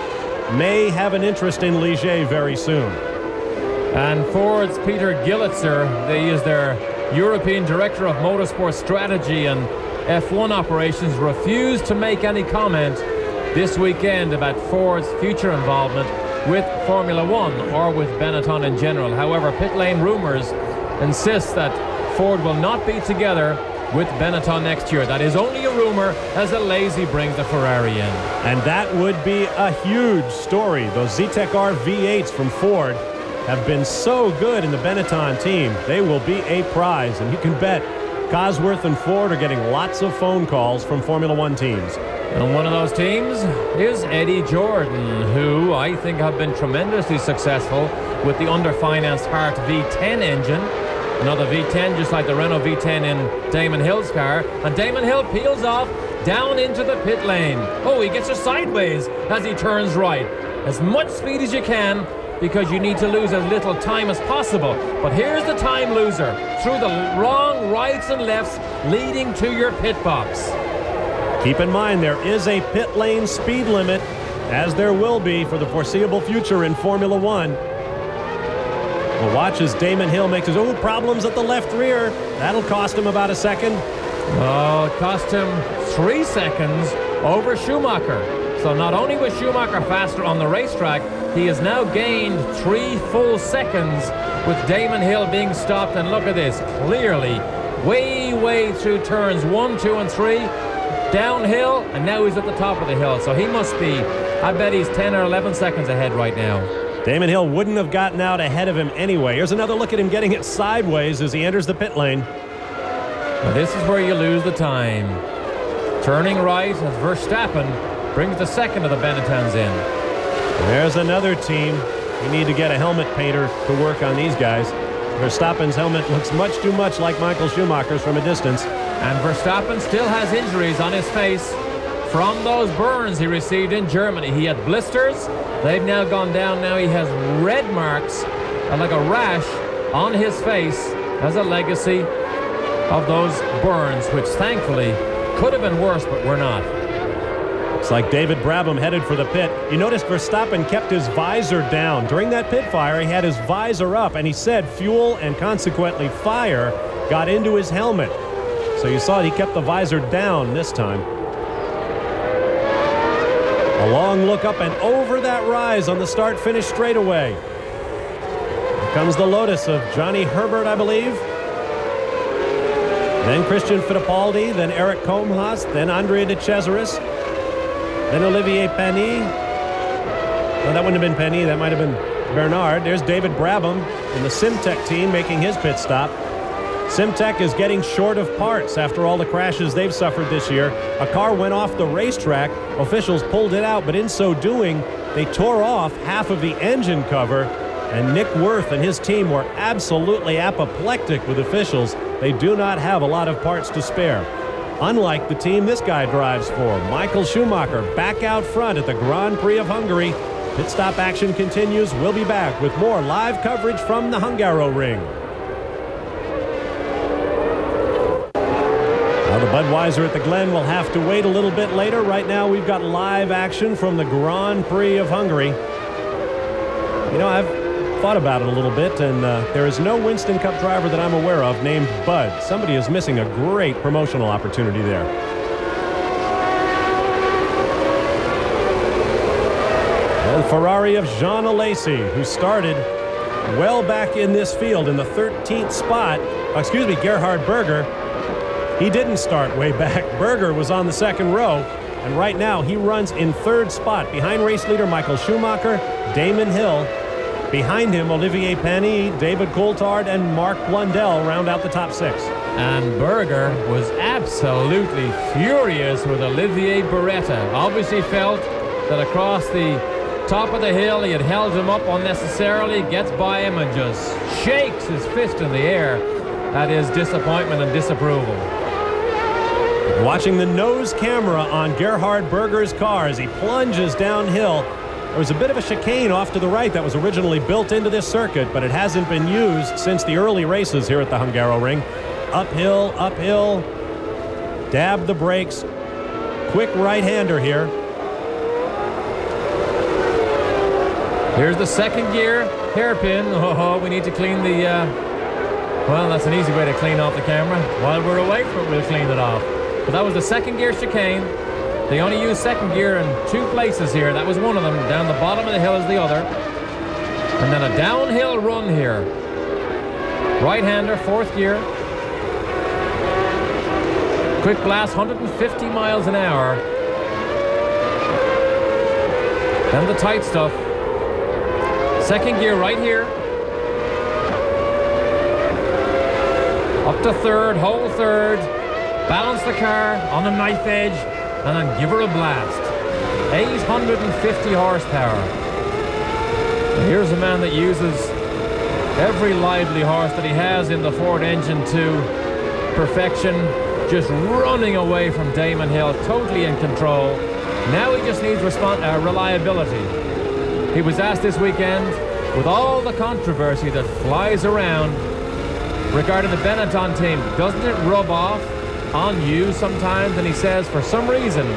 may have an interest in Ligier very soon. And Ford's Peter Gillitzer, he is their European Director of Motorsport Strategy and F1 operations, refused to make any comment this weekend about Ford's future involvement with Formula One or with Benetton in general. However, pit lane rumors insist that Ford will not be together with Benetton next year. That is only a rumor, as the lazy brings the Ferrari in. And that would be a huge story. Those ZTEC-R V8s from Ford have been so good in the Benetton team. They will be a prize, and you can bet Cosworth and Ford are getting lots of phone calls from Formula One teams. And one of those teams is Eddie Jordan, who I think have been tremendously successful with the under-financed Hart V10 engine. Another V10 just like the Renault V10 in Damon Hill's car. And Damon Hill peels off down into the pit lane. Oh, he gets her sideways as he turns right. As much speed as you can, because you need to lose as little time as possible. But here's the time loser through the wrong rights and lefts leading to your pit box. Keep in mind, there is a pit lane speed limit, as there will be for the foreseeable future in Formula One. Well, watch as Damon Hill makes his own problems at the left rear. That'll cost him about a second. Oh, it cost him 3 seconds over Schumacher. So not only was Schumacher faster on the racetrack, he has now gained 3 full seconds with Damon Hill being stopped. And look at this, clearly way through turns 1, 2, and 3, downhill, and now he's at the top of the hill. So he must be, I bet he's 10 or 11 seconds ahead right now. Damon Hill wouldn't have gotten out ahead of him anyway. Here's another look at him getting it sideways as he enters the pit lane. Now this is where you lose the time. Turning right as Verstappen brings the second of the Benettons in. There's another team. We need to get a helmet painter to work on these guys. Verstappen's helmet looks much too much like Michael Schumacher's from a distance. And Verstappen still has injuries on his face from those burns he received in Germany. He had blisters. They've now gone down. Now he has red marks, like a rash, on his face as a legacy of those burns, which thankfully could have been worse, but were not. Looks like David Brabham headed for the pit. You noticed Verstappen kept his visor down. During that pit fire, he had his visor up, and he said fuel and consequently fire got into his helmet. So you saw he kept the visor down this time. A long look up and over that rise on the start-finish straightaway. Here comes the Lotus of Johnny Herbert, I believe. Then Christian Fittipaldi, then Eric Comhaus, then Andrea de Cesaris, then Olivier Panis. No, that wouldn't have been Panis, that might have been Bernard. There's David Brabham in the Simtech team making his pit stop. Simtech is getting short of parts after all the crashes they've suffered this year. A car went off the racetrack. Officials pulled it out, but in so doing, they tore off half of the engine cover, and Nick Worth and his team were absolutely apoplectic with officials. They do not have a lot of parts to spare. Unlike the team this guy drives for, Michael Schumacher back out front at the Grand Prix of Hungary. Pit stop action continues. We'll be back with more live coverage from the Hungaroring. Now the Budweiser at the Glen will have to wait a little bit later. Right now we've got live action from the Grand Prix of Hungary. You know, I've thought about it a little bit, and there is no Winston Cup driver that I'm aware of named Bud. Somebody is missing a great promotional opportunity there. The Ferrari of Jean Alesi, who started well back in this field in the 13th spot. Excuse me, Gerhard Berger. He didn't start way back. Berger was on the second row, and right now he runs in third spot behind race leader Michael Schumacher, Damon Hill. Behind him, Olivier Panis, David Coulthard, and Mark Blundell round out the top 6. And Berger was absolutely furious with Olivier Beretta. Obviously felt that across the top of the hill he had held him up unnecessarily, gets by him and just shakes his fist in the air at his disappointment and disapproval. Watching the nose camera on Gerhard Berger's car as he plunges downhill. There was a bit of a chicane off to the right that was originally built into this circuit, but it hasn't been used since the early races here at the Hungaroring. Uphill, uphill. Dab the brakes. Quick right-hander here. Here's the second gear hairpin. Oh, we need to clean the... well, that's an easy way to clean off the camera. While we're away from it, we'll clean it off. But that was the second gear chicane. They only use second gear in 2 places here. That was one of them. Down the bottom of the hill is the other. And then a downhill run here. Right-hander, 4th gear. Quick blast, 150 miles an hour. Then the tight stuff. Second gear right here. Up to 3rd, hold 3rd. Balance the car on a knife edge and then give her a blast. 850 horsepower. And here's a man that uses every lively horse that he has in the Ford engine to perfection. Just running away from Damon Hill, totally in control. Now he just needs reliability. He was asked this weekend, with all the controversy that flies around regarding the Benetton team, doesn't it rub off on you sometimes? And he says for some reason,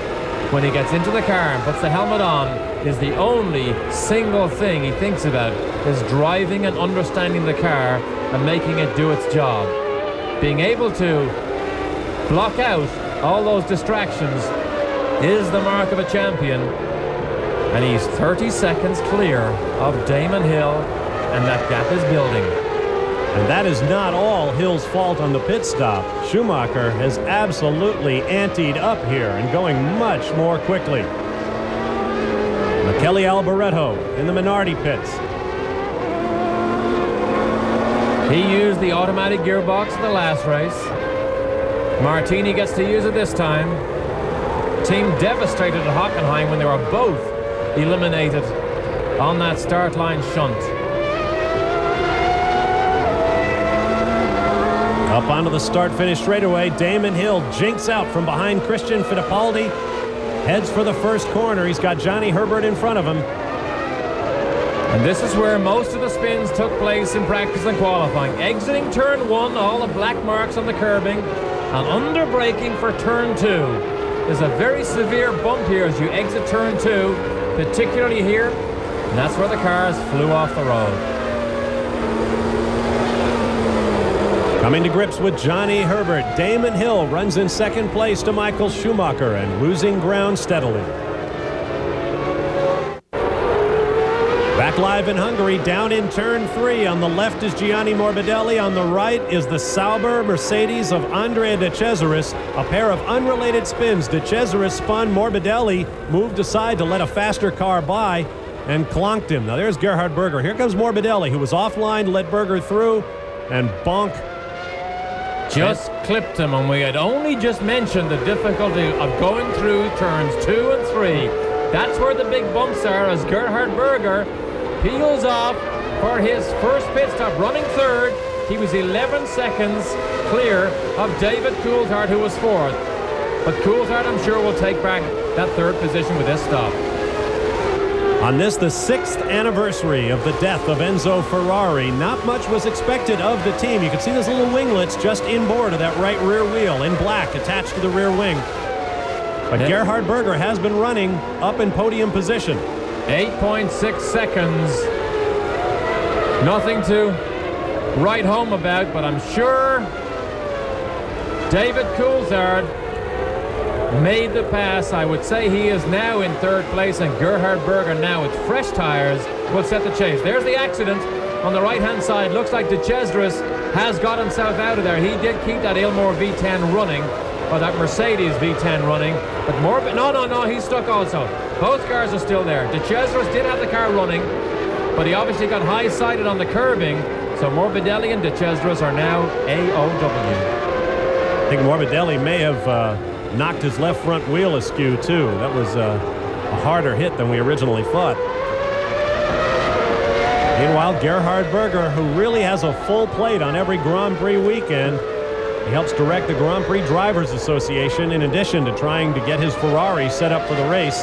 when he gets into the car and puts the helmet on, is the only single thing he thinks about is driving and understanding the car and making it do its job. Being able to block out all those distractions is the mark of a champion. And he's 30 seconds clear of Damon Hill, and that gap is building. And that is not all Hill's fault on the pit stop. Schumacher has absolutely anteed up here and going much more quickly. Michele Alboreto in the Minardi pits. He used the automatic gearbox in the last race. Martini gets to use it this time. Team devastated at Hockenheim when they were both eliminated on that start line shunt. Up onto the start-finish straightaway. Damon Hill jinks out from behind Christian Fittipaldi. Heads for the first corner. He's got Johnny Herbert in front of him. And this is where most of the spins took place in practice and qualifying. Exiting turn 1, all the black marks on the curbing, and under braking for turn 2. There's a very severe bump here as you exit turn 2, particularly here, and that's where the cars flew off the road. Coming to grips with Johnny Herbert, Damon Hill runs in second place to Michael Schumacher and losing ground steadily. Back live in Hungary, down in turn 3. On the left is Gianni Morbidelli. On the right is the Sauber Mercedes of Andrea De Cesaris. A pair of unrelated spins. De Cesaris spun. Morbidelli moved aside to let a faster car by and clonked him. Now there's Gerhard Berger. Here comes Morbidelli, who was offline, let Berger through, and bonk. Just clipped him, and we had only just mentioned the difficulty of going through turns 2 and 3. That's where the big bumps are as Gerhard Berger peels off for his first pit stop, running 3rd. He was 11 seconds clear of David Coulthard, who was 4th. But Coulthard, I'm sure, will take back that 3rd position with this stop. On this, the 6th anniversary of the death of Enzo Ferrari, not much was expected of the team. You can see those little winglets just inboard of that right rear wheel in black attached to the rear wing. But Gerhard Berger has been running up in podium position. 8.6 seconds. Nothing to write home about, but I'm sure David Coulthard made the pass. I would say he is now in 3rd place, and Gerhard Berger now with fresh tires will set the chase. There's the accident on the right-hand side. Looks like De Cesaris has got himself out of there. He did keep that Ilmor V10 running, or that Mercedes V10 running, but no, he's stuck also. Both cars are still there. De Cesaris did have the car running, but he obviously got high-sided on the curbing, so Morbidelli and De Cesaris are now AOW. I think Morbidelli may have knocked his left front wheel askew too. That was a harder hit than we originally thought. Meanwhile, Gerhard Berger, who really has a full plate on every Grand Prix weekend, he helps direct the Grand Prix Drivers Association in addition to trying to get his Ferrari set up for the race.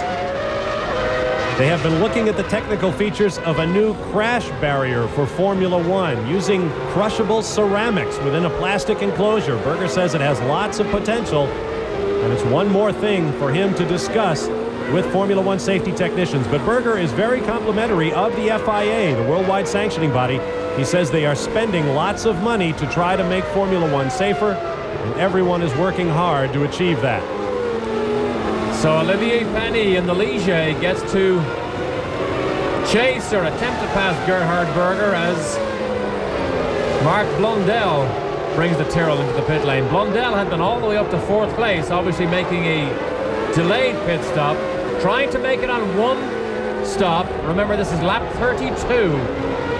They have been looking at the technical features of a new crash barrier for Formula One using crushable ceramics within a plastic enclosure. Berger says it has lots of potential, and it's one more thing for him to discuss with Formula One safety technicians. But Berger is very complimentary of the FIA, the worldwide sanctioning body. He says they are spending lots of money to try to make Formula One safer, and everyone is working hard to achieve that. So Olivier Panis in the Ligier gets to chase or attempt to pass Gerhard Berger as Marc Blundell brings the Tyrrell into the pit lane. Blundell had been all the way up to 4th place, obviously making a delayed pit stop, trying to make it on one stop. Remember, this is lap 32.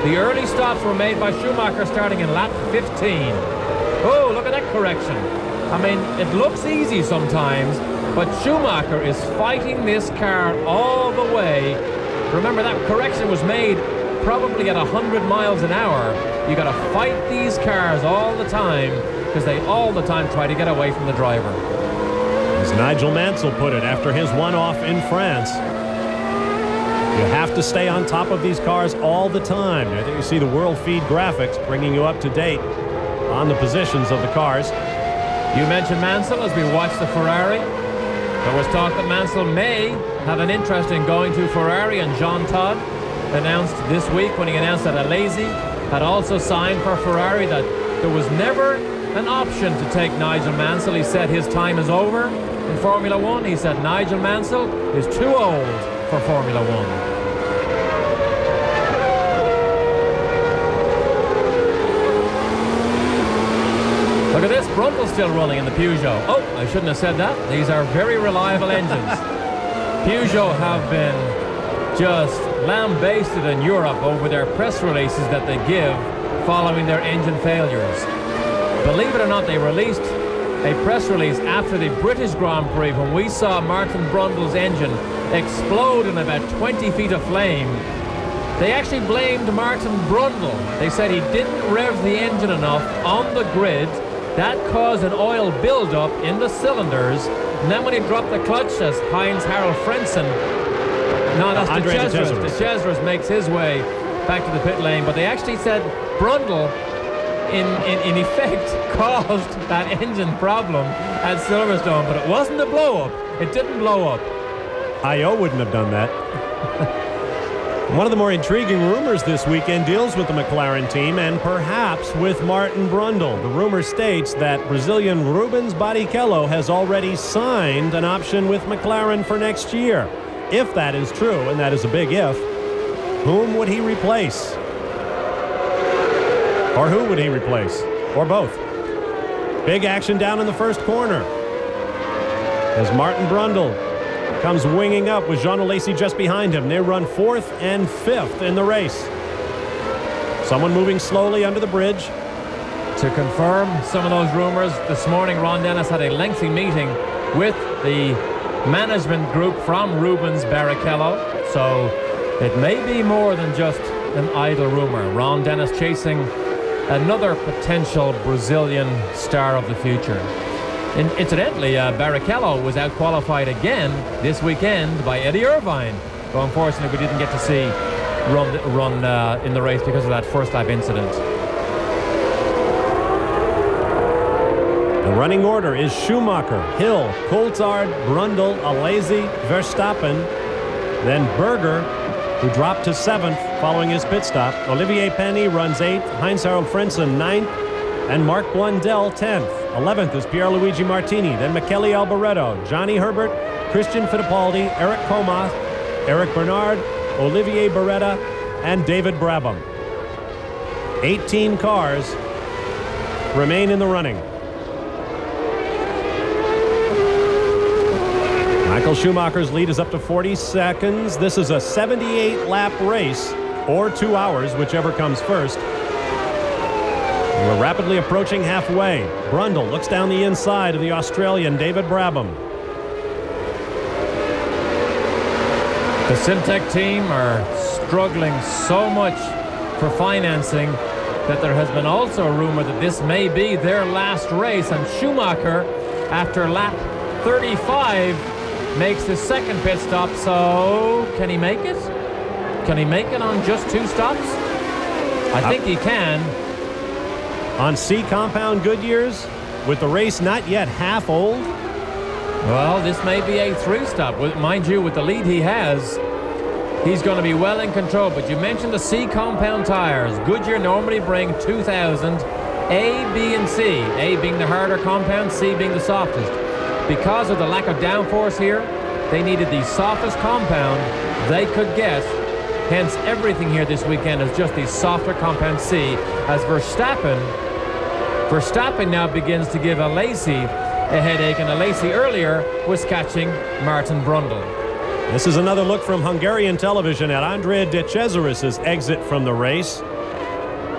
The early stops were made by Schumacher starting in lap 15. Oh, look at that correction. I mean, it looks easy sometimes, but Schumacher is fighting this car all the way. Remember, that correction was made probably at 100 miles an hour. You got to fight these cars all the time because they all the time try to get away from the driver. As Nigel Mansell put it after his one-off in France, you have to stay on top of these cars all the time. I think you see the World Feed graphics bringing you up to date on the positions of the cars. You mentioned Mansell as we watch the Ferrari. There was talk that Mansell may have an interest in going to Ferrari, and Jean Todt announced this week when he announced that Alesi had also signed for Ferrari that there was never an option to take Nigel Mansell. He said his time is over in Formula One. He said Nigel Mansell is too old for Formula One. Look at this, Brundle's still running in the Peugeot. Oh, I shouldn't have said that. These are very reliable engines. Peugeot have been just lambasted in Europe over their press releases that they give following their engine failures. Believe it or not, they released a press release after the British Grand Prix when we saw Martin Brundle's engine explode in about 20 feet of flame. They actually blamed Martin Brundle. They said he didn't rev the engine enough on the grid. That caused an oil buildup in the cylinders. And then when he dropped the clutch, as Heinz-Harald Frentzen, no, that's De Cesaris makes his way back to the pit lane. But they actually said Brundle, in effect, caused that engine problem at Silverstone. But it wasn't a blow-up. It didn't blow up. I.O. wouldn't have done that. One of the more intriguing rumors this weekend deals with the McLaren team and perhaps with Martin Brundle. The rumor states that Brazilian Rubens Barrichello has already signed an option with McLaren for next year. If that is true, and that is a big if, whom would he replace? Or who would he replace? Or both? Big action down in the first corner as Martin Brundle comes winging up with Jean Alesi just behind him. They run 4th and 5th in the race. Someone moving slowly under the bridge. To confirm some of those rumors, this morning Ron Dennis had a lengthy meeting with the management group from Rubens Barrichello. So it may be more than just an idle rumor. Ron Dennis chasing another potential Brazilian star of the future. Incidentally, Barrichello was out-qualified again this weekend by Eddie Irvine. So unfortunately, we didn't get to see run in the race because of that first lap incident. The running order is Schumacher, Hill, Coulthard, Brundle, Alesi, Verstappen, then Berger, who dropped to 7th following his pit stop. Olivier Panis runs 8th, Heinz-Harald Frentzen 9th, and Marc Blundell 10th. 11th is Pierluigi Martini, then Michele Alboreto, Johnny Herbert, Christian Fittipaldi, Eric Comas, Eric Bernard, Olivier Beretta, and David Brabham. 18 cars remain in the running. Michael Schumacher's lead is up to 40 seconds. This is a 78-lap race, or 2 hours, whichever comes first. We're rapidly approaching halfway. Brundle looks down the inside of the Australian David Brabham. The Syntec team are struggling so much for financing that there has been also a rumor that this may be their last race, and Schumacher, after lap 35, makes his second pit stop. So can he make it? Can he make it on just 2 stops? I think he can. On C compound Goodyears, with the race not yet half old? Well, this may be a 3-stop. Mind you, with the lead he has, he's going to be well in control. But you mentioned the C compound tires. Goodyear normally bring 2000 A, B, and C. A being the harder compound, C being the softest. Because of the lack of downforce here, they needed the softest compound they could get. Hence, everything here this weekend is just the softer compound C. As Verstappen now begins to give Alesi a headache, and Alesi earlier was catching Martin Brundle. This is another look from Hungarian television at Andrea De Cesaris's exit from the race.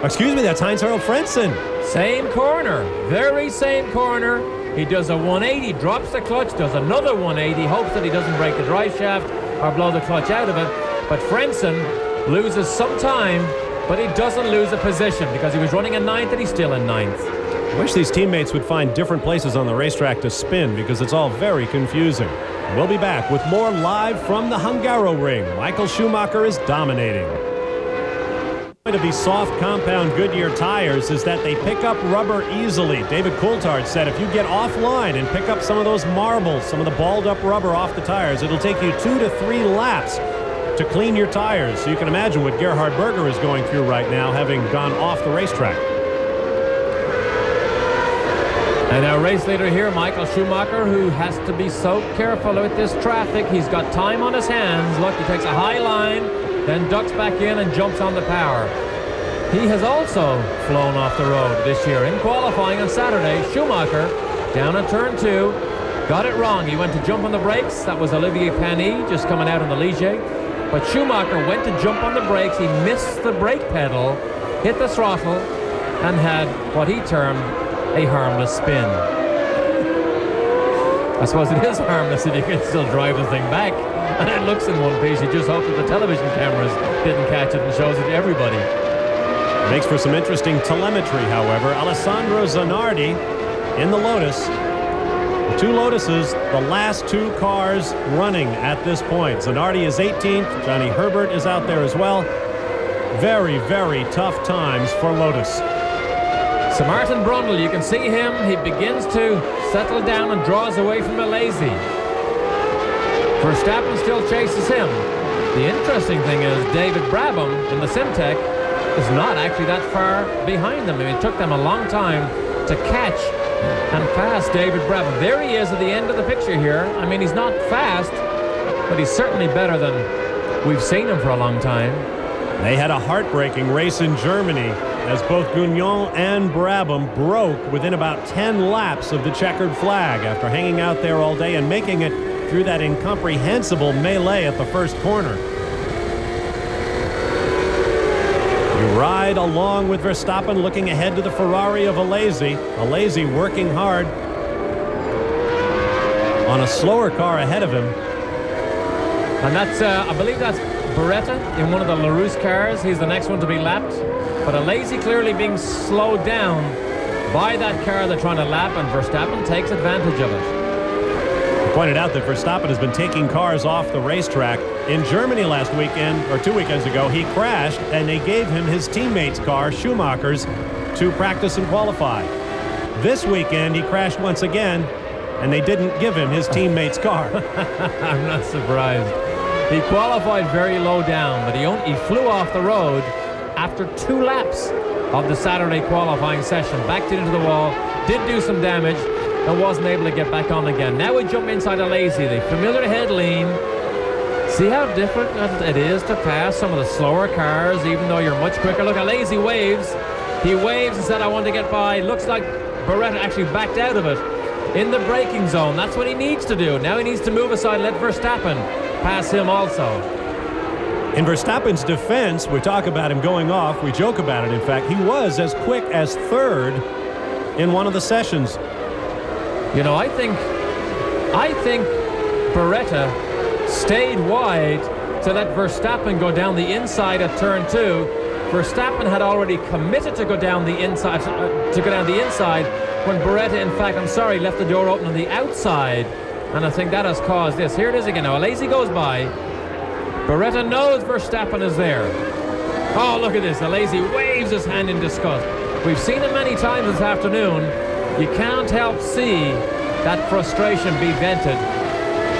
Excuse me, that's Heinz-Harald Frentzen. Same corner, very same corner. He does a 180, drops the clutch, does another 180, hopes that he doesn't break the drive shaft or blow the clutch out of it. But Frentzen loses some time, but he doesn't lose a position because he was running in 9th and he's still in 9th. I wish these teammates would find different places on the racetrack to spin because it's all very confusing. We'll be back with more live from the Hungaroring. Michael Schumacher is dominating. The point of these soft compound Goodyear tires is that they pick up rubber easily. David Coulthard said if you get offline and pick up some of those marbles, some of the balled up rubber off the tires, it'll take you 2 to 3 laps to clean your tires. So you can imagine what Gerhard Berger is going through right now, having gone off the racetrack. And our race leader here, Michael Schumacher, who has to be so careful with this traffic. He's got time on his hands. Look, he takes a high line, then ducks back in and jumps on the power. He has also flown off the road this year. In qualifying on Saturday, Schumacher, down at turn 2, got it wrong. He went to jump on the brakes. That was Olivier Panis just coming out on the Ligier. But Schumacher went to jump on the brakes. He missed the brake pedal, hit the throttle, and had what he termed a harmless spin. I suppose it is harmless if you can still drive the thing back. And it looks in one piece. You just hope that the television cameras didn't catch it and shows it to everybody. Makes for some interesting telemetry, however. Alessandro Zanardi in the Lotus. The 2 Lotuses, the last 2 cars running at this point. Zanardi is 18th. Johnny Herbert is out there as well. Very, very tough times for Lotus. So Martin Brundle, you can see him. He begins to settle down and draws away from Alesi. Verstappen still chases him. The interesting thing is David Brabham in the Simtek is not actually that far behind them. I mean, it took them a long time to catch and pass David Brabham. There he is at the end of the picture here. I mean, he's not fast, but he's certainly better than we've seen him for a long time. They had a heartbreaking race in Germany as both Gugnon and Brabham broke within about 10 laps of the checkered flag after hanging out there all day and making it through that incomprehensible melee at the first corner. You ride along with Verstappen looking ahead to the Ferrari of Alesi. Alesi working hard on a slower car ahead of him. And that's, I believe that's Beretta in one of the LaRousse cars. He's the next one to be lapped. But Alesi clearly being slowed down by that car they're trying to lap, and Verstappen takes advantage of it. Pointed out that Verstappen has been taking cars off the racetrack. In Germany last weekend, or 2 weekends ago, he crashed and they gave him his teammate's car, Schumacher's, to practice and qualify. This weekend, he crashed once again and they didn't give him his teammate's car. I'm not surprised. He qualified very low down, but he flew off the road after 2 laps of the Saturday qualifying session. Backed it into the wall, did do some damage, and wasn't able to get back on again. Now we jump inside Alesi, the familiar head lean. See how difficult it is to pass some of the slower cars, even though you're much quicker. Look, Alesi waves. He waves and said, I want to get by. Looks like Beretta actually backed out of it in the braking zone. That's what he needs to do. Now he needs to move aside, let Verstappen pass him also. In Verstappen's defense, we talk about him going off. We joke about it, in fact. He was as quick as 3rd in one of the sessions. You know, I think Beretta stayed wide to let Verstappen go down the inside at turn 2. Verstappen had already committed to go down the inside, when Beretta, in fact, left the door open on the outside And I think that has caused this. Here it is again now. Alesi goes by. Beretta knows Verstappen is there. Oh, look at this. Alesi waves his hand in disgust. We've seen it many times this afternoon. You can't help see that frustration be vented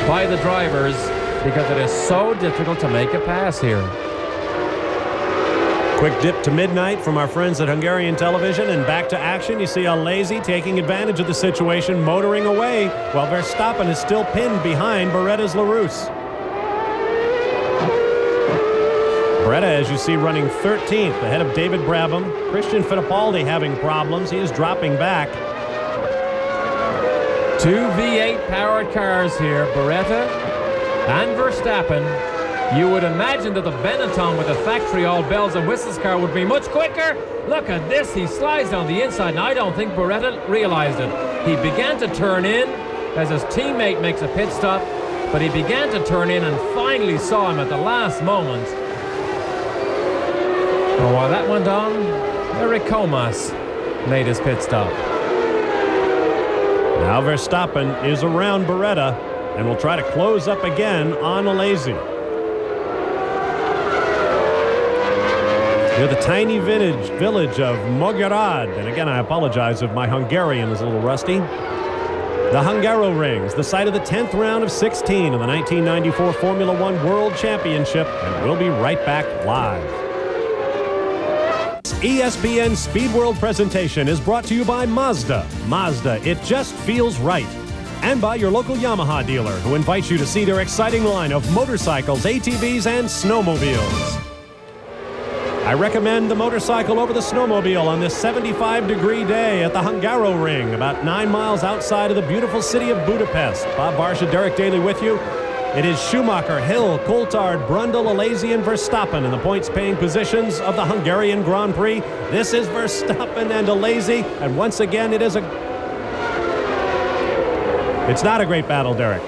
by the drivers because it is so difficult to make a pass here. Quick dip to midnight from our friends at Hungarian television, and back to action. You see Alesi taking advantage of the situation, motoring away, while Verstappen is still pinned behind Beretta's LaRousse. Beretta, as you see, running 13th ahead of David Brabham. Christian Fittipaldi having problems. He is dropping back. Two V8 powered cars here, Beretta and Verstappen. You would imagine that the Benetton with the factory all bells and whistles car would be much quicker. Look at this. He slides down the inside, and I don't think Beretta realized it. He began to turn in as his teammate makes a pit stop, but he began to turn in and finally saw him at the last moment. And while that went on, Eric Comas made his pit stop. Now Verstappen is around Beretta and will try to close up again on Alesi. Near the tiny village of Mogorad, and again I apologize if my Hungarian is a little rusty. The Hungaroring, the site of the 10th round of 16 of the 1994 Formula One World Championship, and we'll be right back live. ESPN Speed World presentation is brought to you by Mazda. Mazda, it just feels right. And by your local Yamaha dealer, who invites you to see their exciting line of motorcycles, ATVs, and snowmobiles. I recommend the motorcycle over the snowmobile on this 75-degree day at the Hungaroring, about 9 miles outside of the beautiful city of Budapest. Bob Barsha, Derek Daly with you. It is Schumacher, Hill, Coulthard, Brundle, Alesi, and Verstappen in the points-paying positions of the Hungarian Grand Prix. This is Verstappen and Alesi, and once again it's not a great battle, Derek.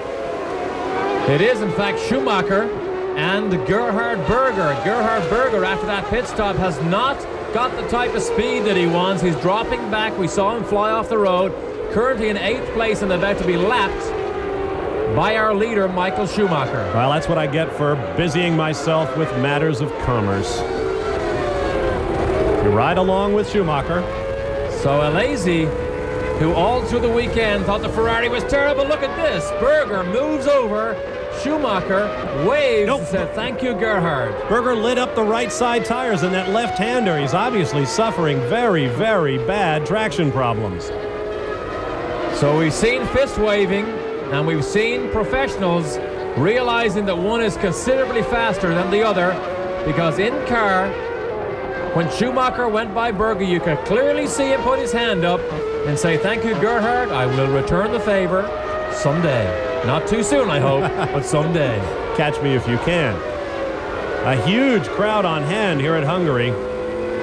It is, in fact, Schumacher and Gerhard Berger. Gerhard Berger, after that pit stop, has not got the type of speed that he wants. He's dropping back. We saw him fly off the road. Currently in 8th place and about to be lapped by our leader, Michael Schumacher. Well, that's what I get for busying myself with matters of commerce. You ride along with Schumacher. So Alesi, who all through the weekend thought the Ferrari was terrible, look at this. Berger moves over. Schumacher waves and said, thank you, Gerhard. Berger lit up the right side tires in that left-hander. He's obviously suffering very, very bad traction problems. So we've seen fist waving, and we've seen professionals realizing that one is considerably faster than the other, because in car, when Schumacher went by Berger, you could clearly see him put his hand up and say, thank you, Gerhard, I will return the favor someday. Not too soon, I hope, but someday. Catch me if you can. A huge crowd on hand here at Hungary.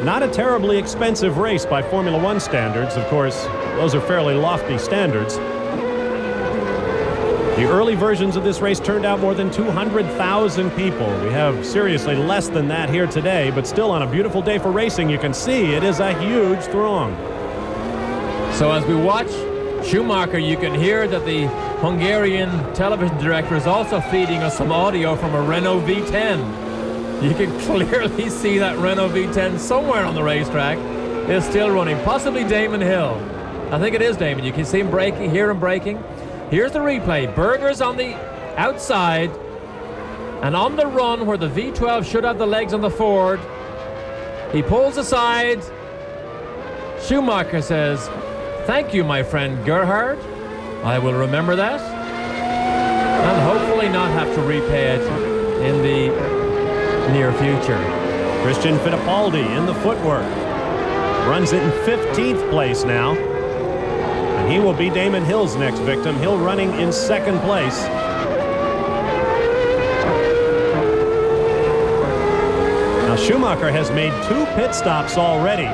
Not a terribly expensive race by Formula One standards. Of course, those are fairly lofty standards. The early versions of this race turned out more than 200,000 people. We have seriously less than that here today, but still on a beautiful day for racing, you can see it is a huge throng. So as we watch Schumacher, you can hear that the Hungarian television director is also feeding us some audio from a Renault V10. You can clearly see that Renault V10 somewhere on the racetrack is still running. Possibly Damon Hill. I think it is Damon. You can see him braking, hear him braking. Here's the replay. Berger's on the outside, and on the run where the V12 should have the legs on the Ford, he pulls aside. Schumacher says, thank you, my friend Gerhard. I will remember that, and hopefully not have to repay it in the near future. Christian Fittipaldi in the footwork. Runs it in 15th place now. And he will be Damon Hill's next victim. Hill running in 2nd place. Now Schumacher has made 2 pit stops already,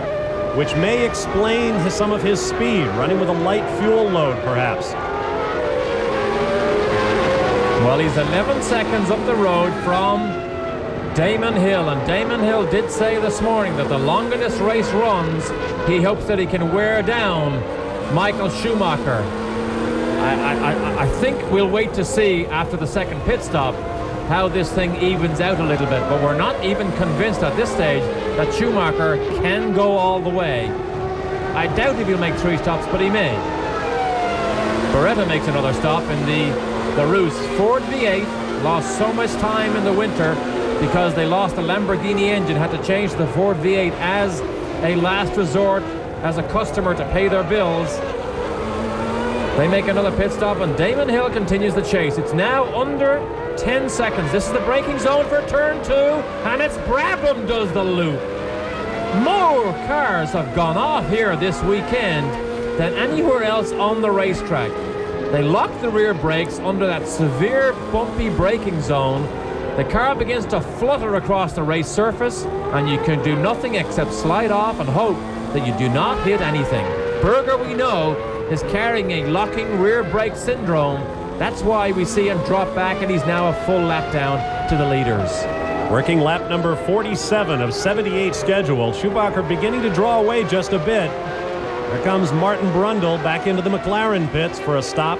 which may explain some of his speed, running with a light fuel load, perhaps. Well, he's 11 seconds up the road from Damon Hill, and Damon Hill did say this morning that the longer this race runs, he hopes that he can wear down Michael Schumacher. I think we'll wait to see after the second pit stop how this thing evens out a little bit, but we're not even convinced at this stage that Schumacher can go all the way. I doubt if he'll make 3 stops, but he may. Beretta makes another stop in the Rus. Ford V8 lost so much time in the winter because they lost a Lamborghini engine, had to change the Ford V8 as a last resort, as a customer to pay their bills. They make another pit stop, and Damon Hill continues the chase. It's now under 10 seconds. This is the braking zone for turn 2, and it's Brabham does the loop. More cars have gone off here this weekend than anywhere else on the racetrack. They lock the rear brakes under that severe bumpy braking zone. The car begins to flutter across the race surface, and you can do nothing except slide off and hope that you do not hit anything. Berger, we know, is carrying a locking rear brake syndrome. That's why we see him drop back, and he's now a full lap down to the leaders. Working lap number 47 of 78 scheduled. Schumacher beginning to draw away just a bit. Here comes Martin Brundle back into the McLaren pits for a stop.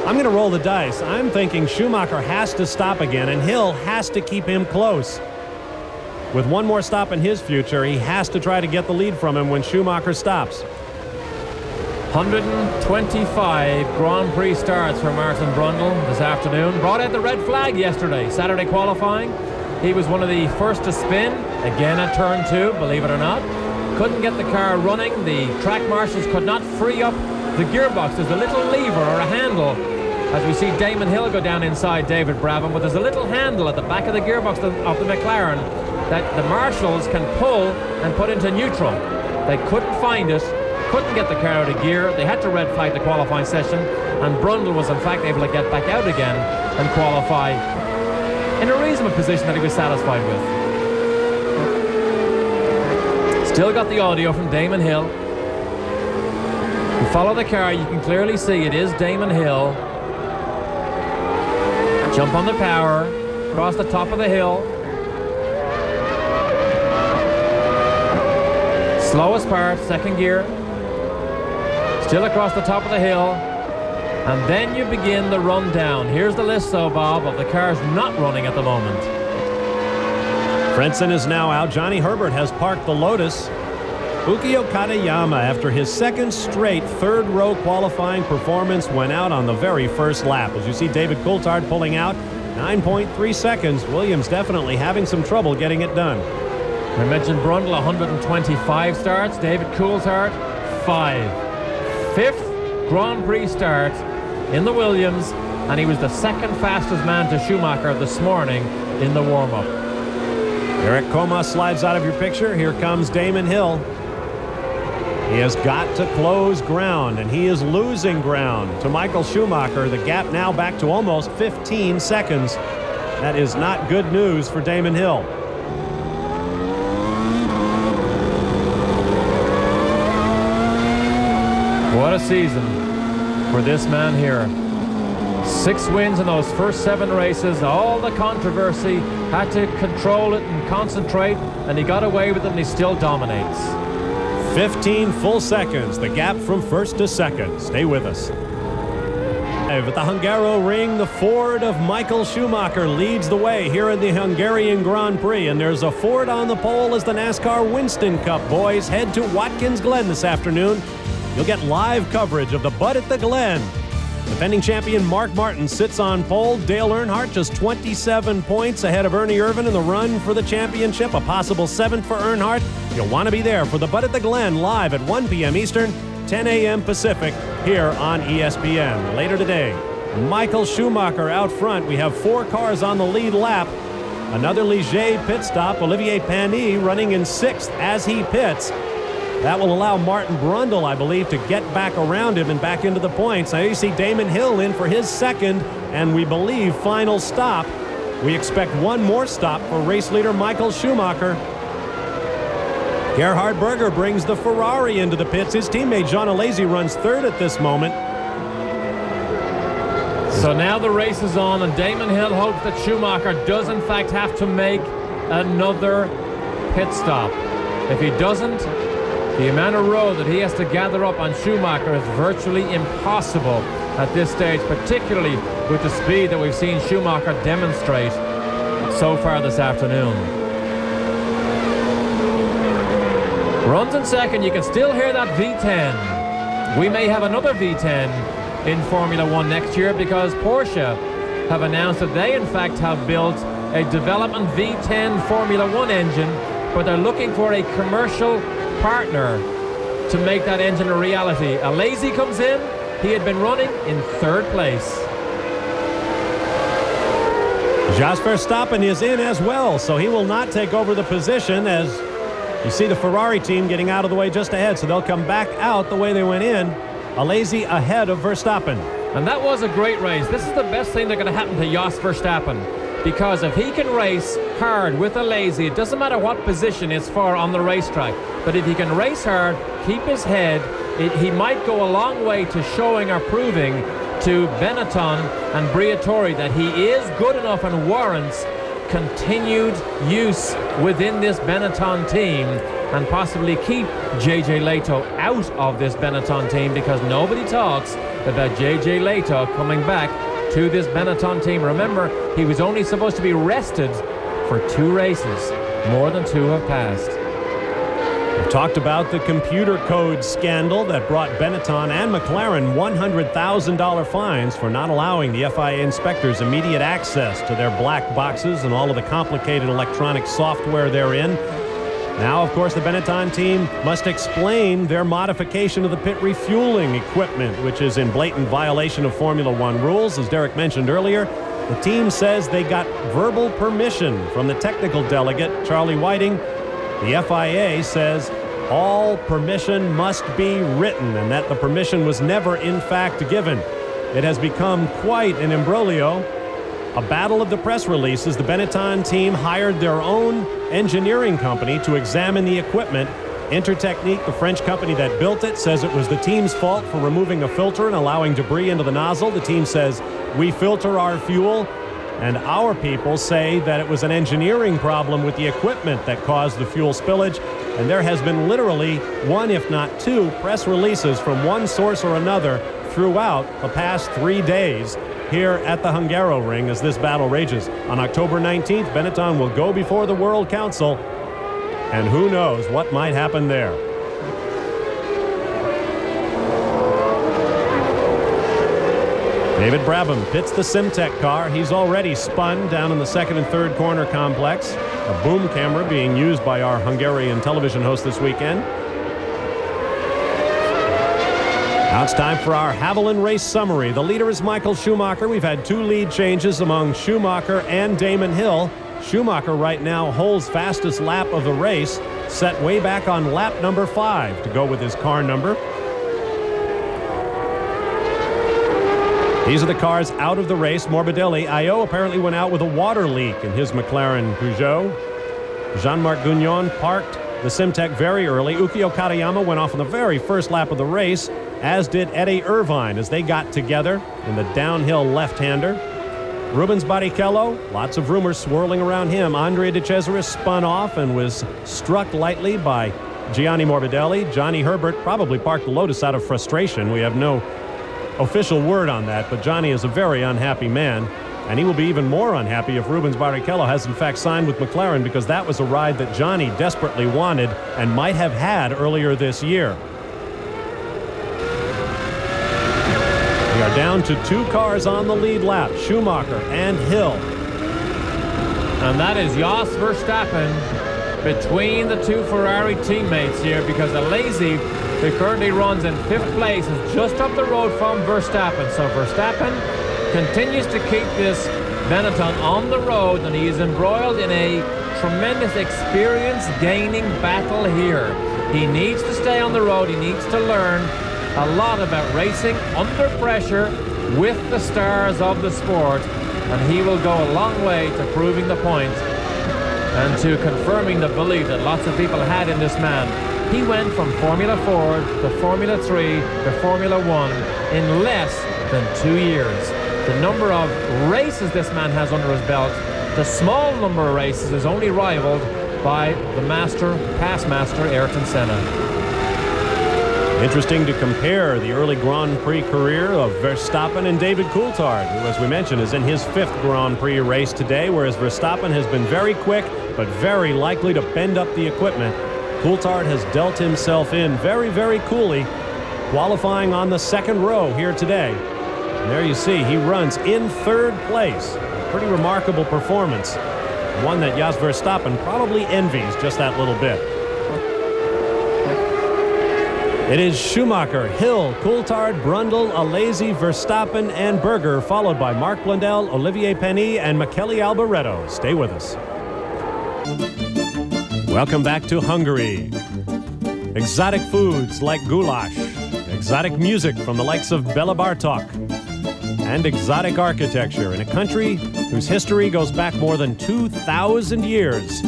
I'm going to roll the dice. I'm thinking Schumacher has to stop again, and Hill has to keep him close. With one more stop in his future, he has to try to get the lead from him when Schumacher stops. 125 Grand Prix starts for Martin Brundle this afternoon. Brought out the red flag yesterday, Saturday qualifying. He was one of the first to spin, again at turn 2, believe it or not. Couldn't get the car running. The track marshals could not free up the gearbox. There's a little lever or a handle, as we see Damon Hill go down inside David Brabham, but there's a little handle at the back of the gearbox of the McLaren that the marshals can pull and put into neutral. They couldn't find it. Couldn't get the car out of gear. They had to red flag the qualifying session, and Brundle was in fact able to get back out again and qualify in a reasonable position that he was satisfied with. Still got the audio from Damon Hill. You follow the car, you can clearly see it is Damon Hill. Jump on the power, across the top of the hill. Slowest part, second gear. Still across the top of the hill, and then you begin the run down. Here's the list, though, Bob, of the cars not running at the moment. Frentzen is now out. Johnny Herbert has parked the Lotus. Ukio Katayama, after his second straight third-row qualifying performance, went out on the very first lap. As you see David Coulthard pulling out, 9.3 seconds. Williams definitely having some trouble getting it done. I mentioned Brundle, 125 starts. David Coulthard, 5. 5th Grand Prix start in the Williams, and he was the second fastest man to Schumacher this morning in the warm-up. Eric Coma slides out of your picture. Here comes Damon Hill. He has got to close ground, and he is losing ground to Michael Schumacher. The gap now back to almost 15 seconds. That is not good news for Damon Hill. What a season for this man here. 6 wins in those first 7 races. All the controversy, had to control it and concentrate, and he got away with it, and he still dominates. 15 full seconds, the gap from first to second. Stay with us. At the Hungaroring, the Ford of Michael Schumacher leads the way here in the Hungarian Grand Prix, and there's a Ford on the pole as the NASCAR Winston Cup boys head to Watkins Glen this afternoon. You'll get live coverage of the Bud at the Glen. Defending champion Mark Martin sits on pole. Dale Earnhardt just 27 points ahead of Ernie Irvan in the run for the championship. A possible 7th for Earnhardt. You'll want to be there for the Bud at the Glen live at 1 p.m. Eastern, 10 a.m. Pacific here on ESPN. Later today, Michael Schumacher out front. We have 4 cars on the lead lap. Another Ligier pit stop. Olivier Panis running in 6th as he pits. That will allow Martin Brundle, I believe, to get back around him and back into the points. Now you see Damon Hill in for his second and we believe final stop. We expect one more stop for race leader Michael Schumacher. Gerhard Berger brings the Ferrari into the pits. His teammate John Alesi runs 3rd at this moment. So now the race is on, and Damon Hill hopes that Schumacher does in fact have to make another pit stop. If he doesn't, The amount of road that he has to gather up on Schumacher is virtually impossible at this stage, particularly with the speed that we've seen Schumacher demonstrate so far this afternoon. Runs in second, you can still hear that V10. We may have another V10 in Formula One next year because Porsche have announced that they in fact have built a development V10 Formula One engine, but they're looking for a commercial partner to make that engine a reality. Alesi comes in. He had been running in third place. Jos Verstappen is in as well, so he will not take over the position, as you see the Ferrari team getting out of the way just ahead, so they'll come back out the way they went in. Alesi ahead of Verstappen. And that was a great race. This is the best thing that can happen to Jos Verstappen, because if he can race hard with Alesi, it doesn't matter what position it's for on the racetrack, but if he can race hard, keep his head, he might go a long way to showing or proving to Benetton and Briatore that he is good enough and warrants continued use within this Benetton team, and possibly keep JJ Leto out of this Benetton team, because nobody talks about JJ Leto coming back to this Benetton team. Remember, he was only supposed to be rested for 2 races. More than 2 have passed. We've talked about the computer code scandal that brought Benetton and McLaren $100,000 fines for not allowing the FIA inspectors immediate access to their black boxes and all of the complicated electronic software therein. Now, of course, the Benetton team must explain their modification of the pit refueling equipment, which is in blatant violation of Formula One rules. As Derek mentioned earlier, the team says they got verbal permission from the technical delegate, Charlie Whiting. The FIA says all permission must be written, and that the permission was never, in fact, given. It has become quite an imbroglio. A battle of the press releases. The Benetton team hired their own engineering company to examine the equipment. Intertechnique, the French company that built it, says it was the team's fault for removing a filter and allowing debris into the nozzle. The team says, we filter our fuel, and our people say that it was an engineering problem with the equipment that caused the fuel spillage. And there has been literally 1, if not 2, press releases from one source or another throughout the past 3 days here at the Hungaroring as this battle rages. On October 19th, Benetton will go before the World Council, and who knows what might happen there. David Brabham pits the Simtek car. He's already spun down in the second and third corner complex. A boom camera being used by our Hungarian television host this weekend. Now it's time for our Haviland race summary. The leader is Michael Schumacher. We've had 2 lead changes among Schumacher and Damon Hill. Schumacher right now holds fastest lap of the race, set way back on lap number 5 to go with his car number. These are the cars out of the race. Morbidelli, Ayo apparently went out with a water leak in his McLaren Peugeot. Jean-Marc Gugnon parked the Simtek very early. Ukio Katayama went off on the very first lap of the race, as did Eddie Irvine as they got together in the downhill left-hander. Rubens Barrichello, lots of rumors swirling around him. Andrea De Cesaris spun off and was struck lightly by Gianni Morbidelli. Johnny Herbert probably parked the Lotus out of frustration. We have no official word on that, but Johnny is a very unhappy man, and he will be even more unhappy if Rubens Barrichello has in fact signed with McLaren, because that was a ride that Johnny desperately wanted and might have had earlier this year. We are down to 2 cars on the lead lap, Schumacher and Hill. And that is Jos Verstappen between the 2 Ferrari teammates here, because Alesi, who currently runs in 5th place, is just up the road from Verstappen. So Verstappen continues to keep this Benetton on the road, and he is embroiled in a tremendous experience-gaining battle here. He needs to stay on the road. He needs to learn a lot about racing under pressure with the stars of the sport, and he will go a long way to proving the point and to confirming the belief that lots of people had in this man. He went from Formula 4 to Formula 3 to Formula 1 in less than 2 years. The number of races this man has under his belt, the small number of races, is only rivaled by the past master, Ayrton Senna. Interesting to compare the early Grand Prix career of Verstappen and David Coulthard, who, as we mentioned, is in his 5th Grand Prix race today, whereas Verstappen has been very quick, but very likely to bend up the equipment. Coulthard has dealt himself in very, very coolly, qualifying on the 2nd row here today. And there you see, he runs in 3rd place. A pretty remarkable performance. One that Jos Verstappen probably envies just that little bit. It is Schumacher, Hill, Coulthard, Brundle, Alesi, Verstappen, and Berger, followed by Mark Blundell, Olivier Panis, and Michele Alboreto. Stay with us. Welcome back to Hungary. Exotic foods like goulash, exotic music from the likes of Bela Bartok, and exotic architecture in a country whose history goes back more than 2,000 years.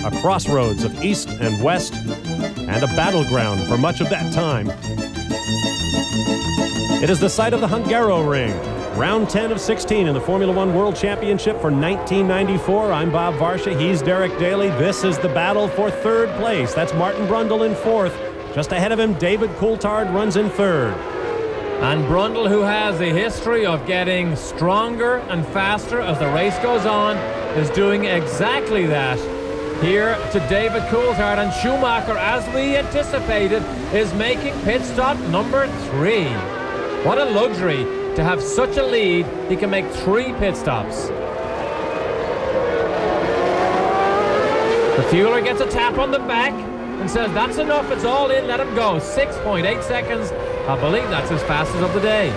A crossroads of East and West, and a battleground for much of that time. It is the site of the Hungaroring, round 10 of 16 in the Formula One World Championship for 1994. I'm Bob Varsha, he's Derek Daly. This is the battle for 3rd place. That's Martin Brundle in 4th. Just ahead of him, David Coulthard runs in 3rd. And Brundle, who has a history of getting stronger and faster as the race goes on, is doing exactly that. Here to David Coulthard, and Schumacher, as we anticipated, is making pit stop number 3. What a luxury to have such a lead. He can make 3 pit stops. The fueler gets a tap on the back and says, that's enough, it's all in, let him go. 6.8 seconds. I believe that's his fastest of the day.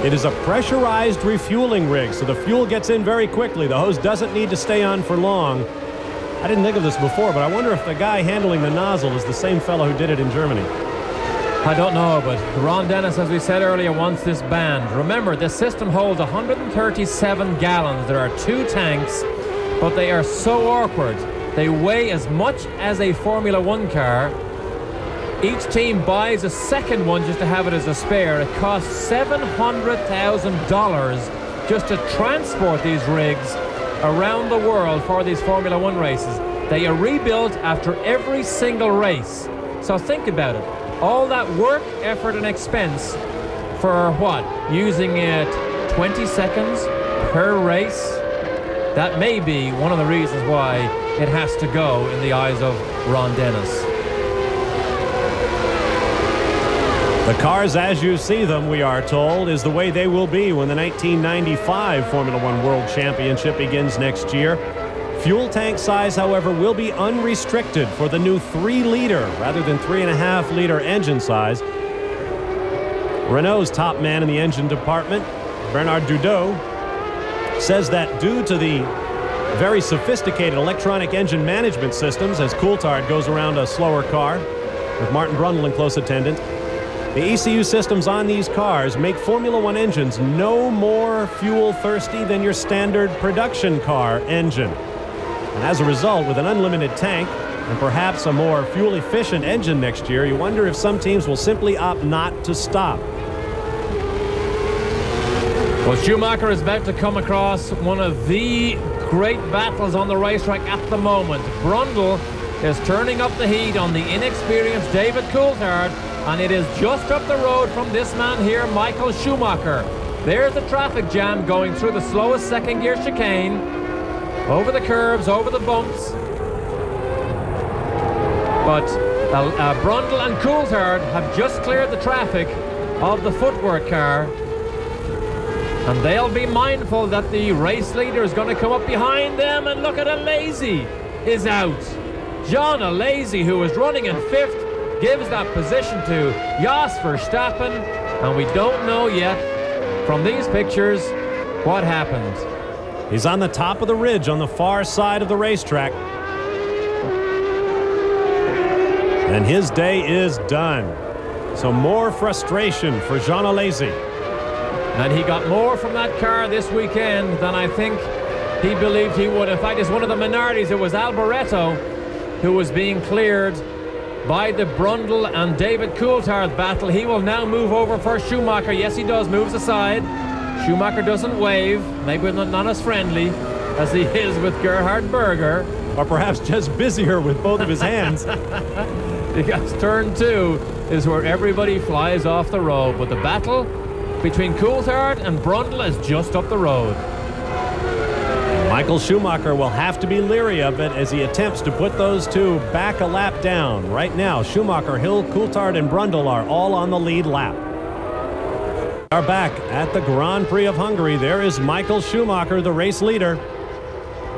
It is a pressurized refueling rig, so the fuel gets in very quickly. The hose doesn't need to stay on for long. I didn't think of this before, but I wonder if the guy handling the nozzle is the same fellow who did it in Germany. I don't know, but Ron Dennis, as we said earlier, wants this banned. Remember, this system holds 137 gallons. There are 2 tanks, but they are so awkward. They weigh as much as a Formula One car. Each team buys a second one just to have it as a spare. It costs $700,000 just to transport these rigs around the world for these Formula One races. They are rebuilt after every single race. So think about it. All that work, effort, and expense for what? Using it 20 seconds per race? That may be one of the reasons why it has to go in the eyes of Ron Dennis. The cars as you see them, we are told, is the way they will be when the 1995 Formula One World Championship begins next year. Fuel tank size, however, will be unrestricted for the new 3-liter rather than 3.5-liter engine size. Renault's top man in the engine department, Bernard Dudot, says that due to the very sophisticated electronic engine management systems as Coulthard goes around a slower car with Martin Brundle in close attendance, the ECU systems on these cars make Formula One engines no more fuel thirsty than your standard production car engine. And as a result, with an unlimited tank and perhaps a more fuel efficient engine next year, you wonder if some teams will simply opt not to stop. Well, Schumacher is about to come across one of the great battles on the racetrack at the moment. Brundle is turning up the heat on the inexperienced David Coulthard, and it is just up the road from this man here, Michael Schumacher. There's the traffic jam going through the slowest second-gear chicane, over the curves, over the bumps. But Brundle and Coulthard have just cleared the traffic of the footwork car, and they'll be mindful that the race leader is going to come up behind them. And look at Alesi is out. John Alesi, who is running in 5th, gives that position to Jos Verstappen, and we don't know yet from these pictures what happened. He's on the top of the ridge on the far side of the racetrack. And his day is done. So more frustration for Jean Alesi. And he got more from that car this weekend than I think he believed he would. In fact, it's one of the minorities. It was Alboreto who was being cleared by the Brundle and David Coulthard battle. He will now move over for Schumacher. Yes, he does. Moves aside. Schumacher doesn't wave. Maybe not as friendly as he is with Gerhard Berger. Or perhaps just busier with both of his hands. because turn 2 is where everybody flies off the road. But the battle between Coulthard and Brundle is just up the road. Michael Schumacher will have to be leery of it as he attempts to put those two back a lap down. Right now, Schumacher, Hill, Coulthard, and Brundle are all on the lead lap. We are back at the Grand Prix of Hungary. There is Michael Schumacher, the race leader.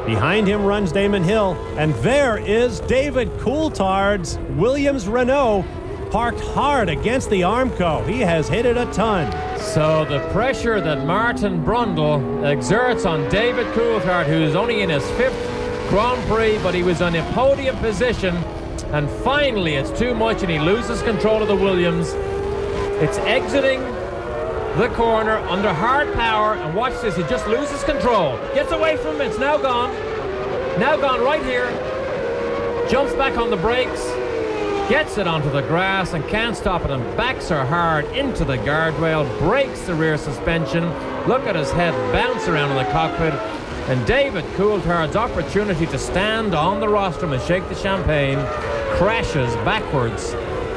Behind him runs Damon Hill. And there is David Coulthard's Williams Renault parked hard against the Armco. He has hit it a ton. So the pressure that Martin Brundle exerts on David Coulthard, who's only in his 5th Grand Prix, but he was in a podium position, and finally it's too much and he loses control of the Williams. It's exiting the corner under hard power, and watch this, he just loses control. Gets away from him, it's now gone. Now gone right here. Jumps back on the brakes. Gets it onto the grass and can't stop it, and backs her hard into the guardrail, breaks the rear suspension. Look at his head bounce around in the cockpit, and David Coulthard's opportunity to stand on the rostrum and shake the champagne crashes backwards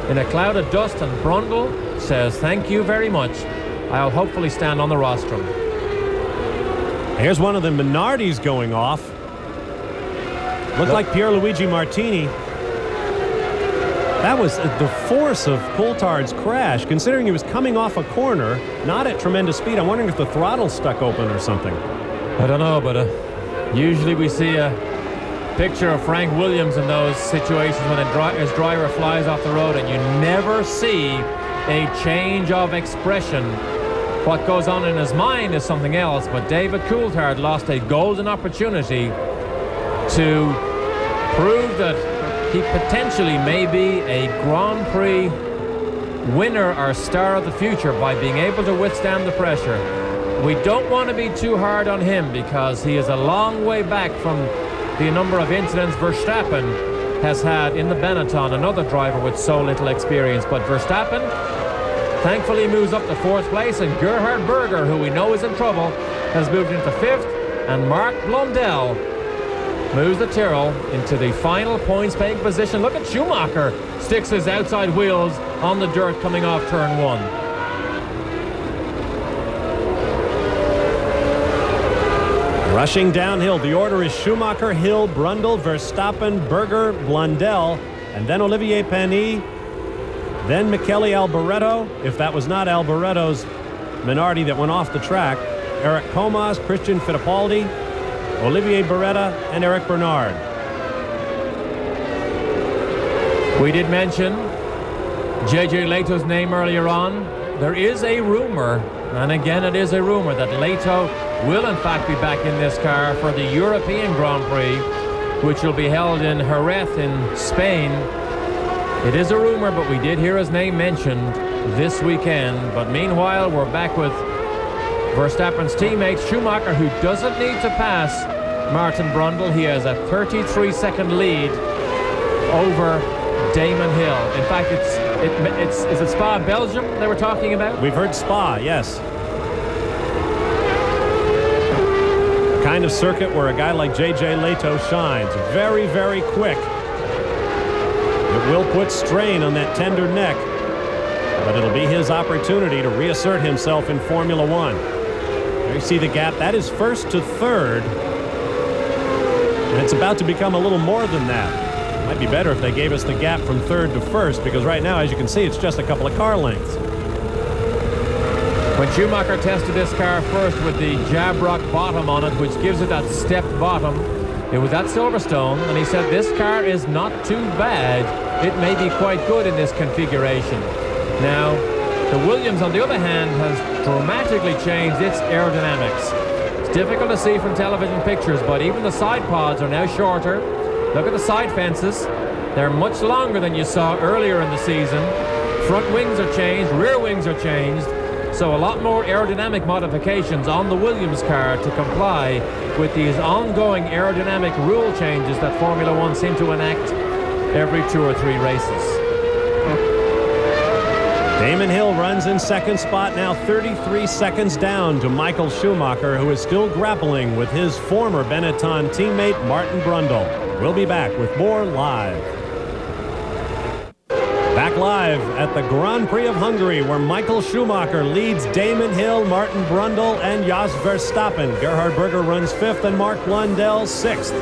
in a cloud of dust, and Brundle says, "Thank you very much. I'll hopefully stand on the rostrum." Here's one of the Minardis going off. Looked like Pierluigi Martini. That was the force of Coulthard's crash, considering he was coming off a corner, not at tremendous speed. I'm wondering if the throttle stuck open or something. I don't know, but usually we see a picture of Frank Williams in those situations when his driver flies off the road, and you never see a change of expression. What goes on in his mind is something else, but David Coulthard lost a golden opportunity to prove that he potentially may be a Grand Prix winner or star of the future by being able to withstand the pressure. We don't want to be too hard on him because he is a long way back from the number of incidents Verstappen has had in the Benetton, another driver with so little experience. But Verstappen thankfully moves up to 4th place, and Gerhard Berger, who we know is in trouble, has moved into 5th, and Mark Blundell moves the Tyrrell into the final points paying position. Look at Schumacher, sticks his outside wheels on the dirt coming off turn 1. Rushing downhill, the order is Schumacher, Hill, Brundle, Verstappen, Berger, Blundell, and then Olivier Panis, then Michele Alboreto, if that was not Alboreto's Minardi that went off the track, Eric Comas, Christian Fittipaldi, Olivier Beretta, and Eric Bernard. We did mention J.J. Leto's name earlier on. There is a rumor, and again it is a rumor, that Leto will in fact be back in this car for the European Grand Prix, which will be held in Jerez in Spain. It is a rumor, but we did hear his name mentioned this weekend. But meanwhile, we're back with Verstappen's teammate Schumacher, who doesn't need to pass Martin Brundle. He has a 33-second lead over Damon Hill. In fact, is it Spa, Belgium they were talking about? We've heard Spa, yes. The kind of circuit where a guy like J.J. Leto shines. Very, very quick. It will put strain on that tender neck, but it'll be his opportunity to reassert himself in Formula One. There you see the gap. That is 1st to 3rd. And it's about to become a little more than that. It might be better if they gave us the gap from 3rd to 1st, because right now, as you can see, it's just a couple of car lengths. When Schumacher tested this car first with the Jabrock bottom on it, which gives it that stepped bottom, it was at Silverstone, and he said this car is not too bad. It may be quite good in this configuration. Now, the Williams, on the other hand, has dramatically changed its aerodynamics. It's difficult to see from television pictures, but even the side pods are now shorter. Look at the side fences. They're much longer than you saw earlier in the season. Front wings are changed, rear wings are changed. So a lot more aerodynamic modifications on the Williams car to comply with these ongoing aerodynamic rule changes that Formula One seem to enact every 2 or 3 races. Damon Hill runs in 2nd spot now, 33 seconds down to Michael Schumacher, who is still grappling with his former Benetton teammate Martin Brundle. We'll be back with more live. live at the Grand Prix of Hungary, where Michael Schumacher leads Damon Hill, Martin Brundle, and Jos Verstappen. Gerhard Berger runs 5th and Mark Blundell 6th.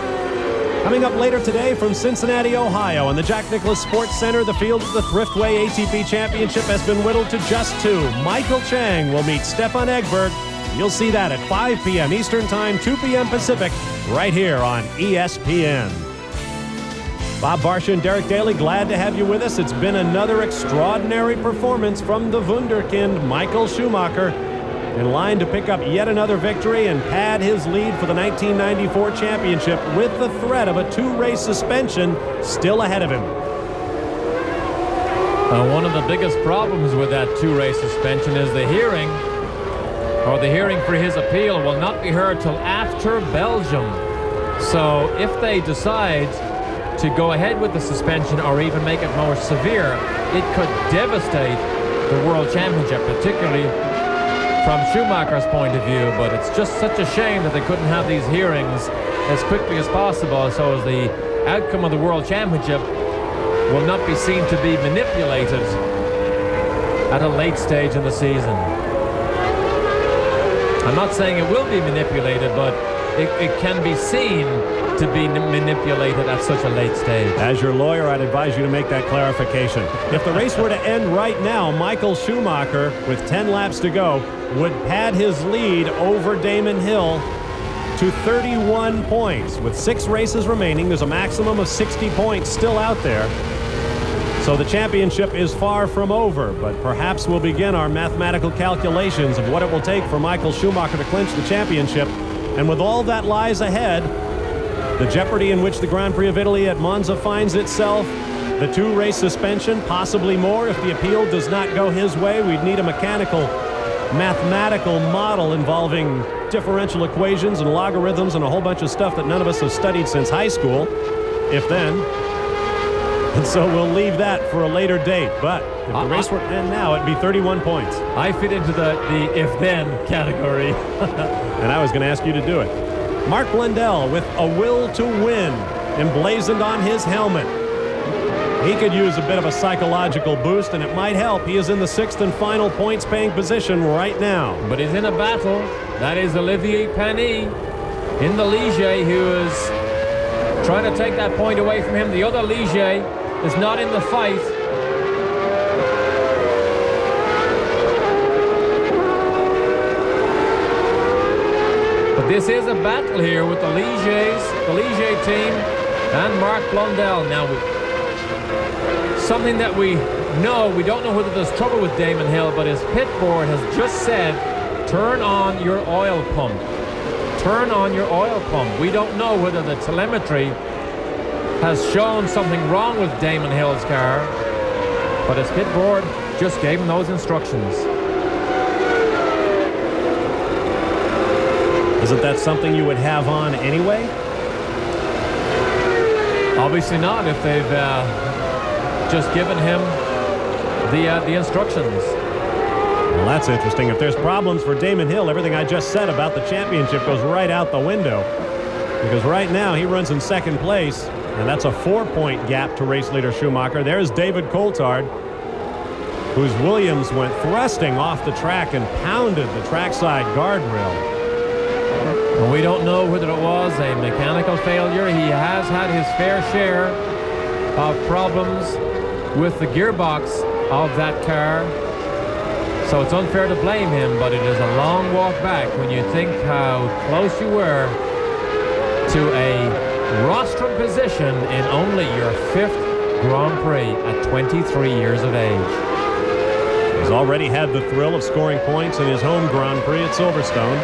Coming up later today from Cincinnati, Ohio, in the Jack Nicklaus Sports Center, the field of the Thriftway ATP Championship has been whittled to just 2. Michael Chang will meet Stefan Edberg. You'll see that at 5 p.m. Eastern Time, 2 p.m. Pacific, right here on ESPN. Bob Varsha and Derek Daly, glad to have you with us. It's been another extraordinary performance from the Wunderkind, Michael Schumacher, in line to pick up yet another victory and pad his lead for the 1994 championship with the threat of a 2-race suspension still ahead of him. One of the biggest problems with that 2-race suspension is the hearing for his appeal will not be heard till after Belgium. So if they decide to go ahead with the suspension or even make it more severe, it could devastate the World Championship, particularly from Schumacher's point of view. But it's just such a shame that they couldn't have these hearings as quickly as possible, so as the outcome of the World Championship will not be seen to be manipulated at a late stage in the season. I'm not saying it will be manipulated, but it can be seen to be manipulated at such a late stage. As your lawyer, I'd advise you to make that clarification. If the race were to end right now, Michael Schumacher, with 10 laps to go, would pad his lead over Damon Hill to 31 points. With 6 races remaining, there's a maximum of 60 points still out there. So the championship is far from over, but perhaps we'll begin our mathematical calculations of what it will take for Michael Schumacher to clinch the championship. And with all that lies ahead, the jeopardy in which the Grand Prix of Italy at Monza finds itself, the 2-race suspension, possibly more if the appeal does not go his way. We'd need a mathematical model involving differential equations and logarithms and a whole bunch of stuff that none of us have studied since high school, if then. And so we'll leave that for a later date. But if the race were to end now, it'd be 31 points. I fit into the if-then category. And I was going to ask you to do it. Mark Blundell with a will to win emblazoned on his helmet. He could use a bit of a psychological boost, and it might help. He is in the 6th and final points-paying position right now. But he's in a battle. That is Olivier Panis in the Ligier, who is trying to take that point away from him. The other Ligier is not in the fight. But this is a battle here with the Ligier team and Mark Blundell. Now, something that we know, we don't know whether there's trouble with Damon Hill, but his pit board has just said, turn on your oil pump. Turn on your oil pump. We don't know whether the telemetry has shown something wrong with Damon Hill's car, but his pit board just gave him those instructions. Isn't that something you would have on anyway? Obviously not, if they've just given him the instructions. Well, that's interesting. If there's problems for Damon Hill, everything I just said about the championship goes right out the window. Because right now he runs in 2nd place, and that's a 4-point gap to race leader Schumacher. There's David Coulthard, whose Williams went thrusting off the track and pounded the trackside guardrail. Well, we don't know whether it was a mechanical failure. He has had his fair share of problems with the gearbox of that car. So it's unfair to blame him, but it is a long walk back when you think how close you were to a rostrum position in only your 5th Grand Prix at 23 years of age. He's already had the thrill of scoring points in his home Grand Prix at Silverstone.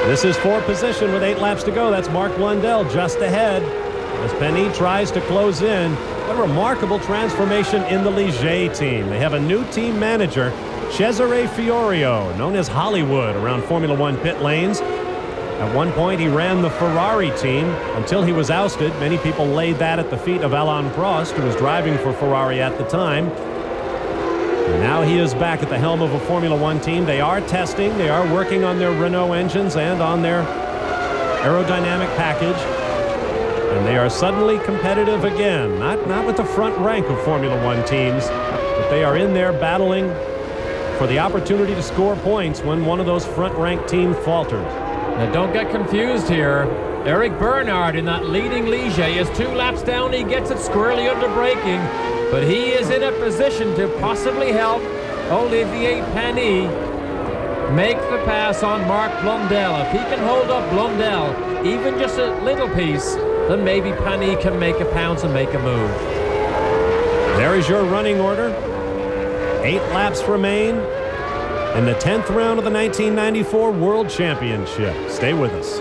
This is 4th position with 8 laps to go. That's Mark Blundell just ahead as Panis tries to close in. What a remarkable transformation in the Ligier team. They have a new team manager, Cesare Fiorio, known as Hollywood around Formula One pit lanes. At one point, he ran the Ferrari team until he was ousted. Many people laid that at the feet of Alain Prost, who was driving for Ferrari at the time. And now he is back at the helm of a Formula One team. They are testing. They are working on their Renault engines and on their aerodynamic package. And they are suddenly competitive again. Not with the front rank of Formula One teams, but they are in there battling for the opportunity to score points when one of those front-ranked teams falters. Now don't get confused here. Eric Bernard in that leading Ligier is 2 laps down. He gets it squarely under braking, but he is in a position to possibly help Olivier Panis make the pass on Marc Blundell. If he can hold up Blundell even just a little piece, then maybe Panis can make a pounce and make a move. There is your running order. 8 laps remain in the 10th round of the 1994 World Championship. Stay with us.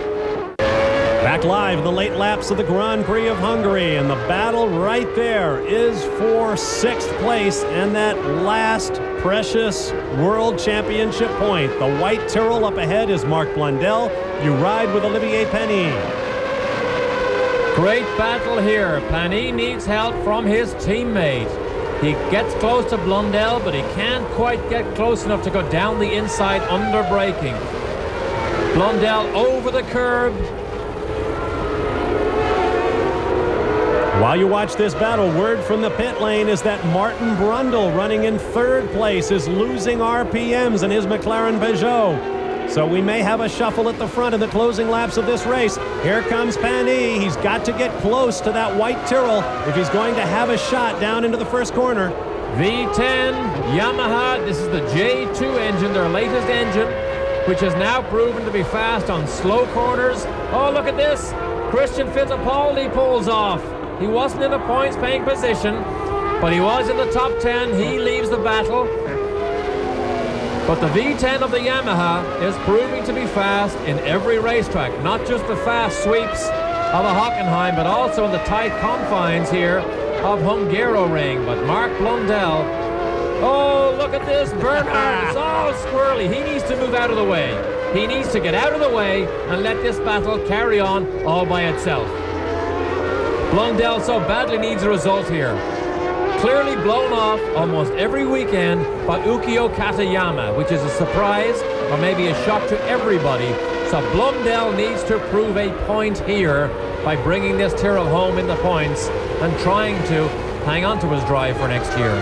Back live in the late laps of the Grand Prix of Hungary, and the battle right there is for 6th place and that last precious World Championship point. The white Tyrrell up ahead is Marc Blundell. You ride with Olivier Panis. Great battle here. Panis needs help from his teammate. He gets close to Blundell, but he can't quite get close enough to go down the inside under braking. Blundell over the curb. While you watch this battle, word from the pit lane is that Martin Brundle, running in 3rd place, is losing RPMs in his McLaren Peugeot. So we may have a shuffle at the front in the closing laps of this race. Here comes Panis. He's got to get close to that white Tyrrell if he's going to have a shot down into the first corner. V10 Yamaha. This is the J2 engine, their latest engine, which has now proven to be fast on slow corners. Oh, look at this. Christian Fittipaldi pulls off. He wasn't in a points-paying position, but he was in the top 10. He leaves the battle. But the V10 of the Yamaha is proving to be fast in every racetrack, not just the fast sweeps of a Hockenheim, but also in the tight confines here of Hungaroring. But Marc Blundell, oh, look at this. Bernard is all squirrely. He needs to move out of the way. He needs to get out of the way and let this battle carry on all by itself. Blundell so badly needs a result here. Clearly blown off almost every weekend by Ukio Katayama, which is a surprise or maybe a shock to everybody. So Blundell needs to prove a point here by bringing this Tyrrell home in the points and trying to hang on to his drive for next year.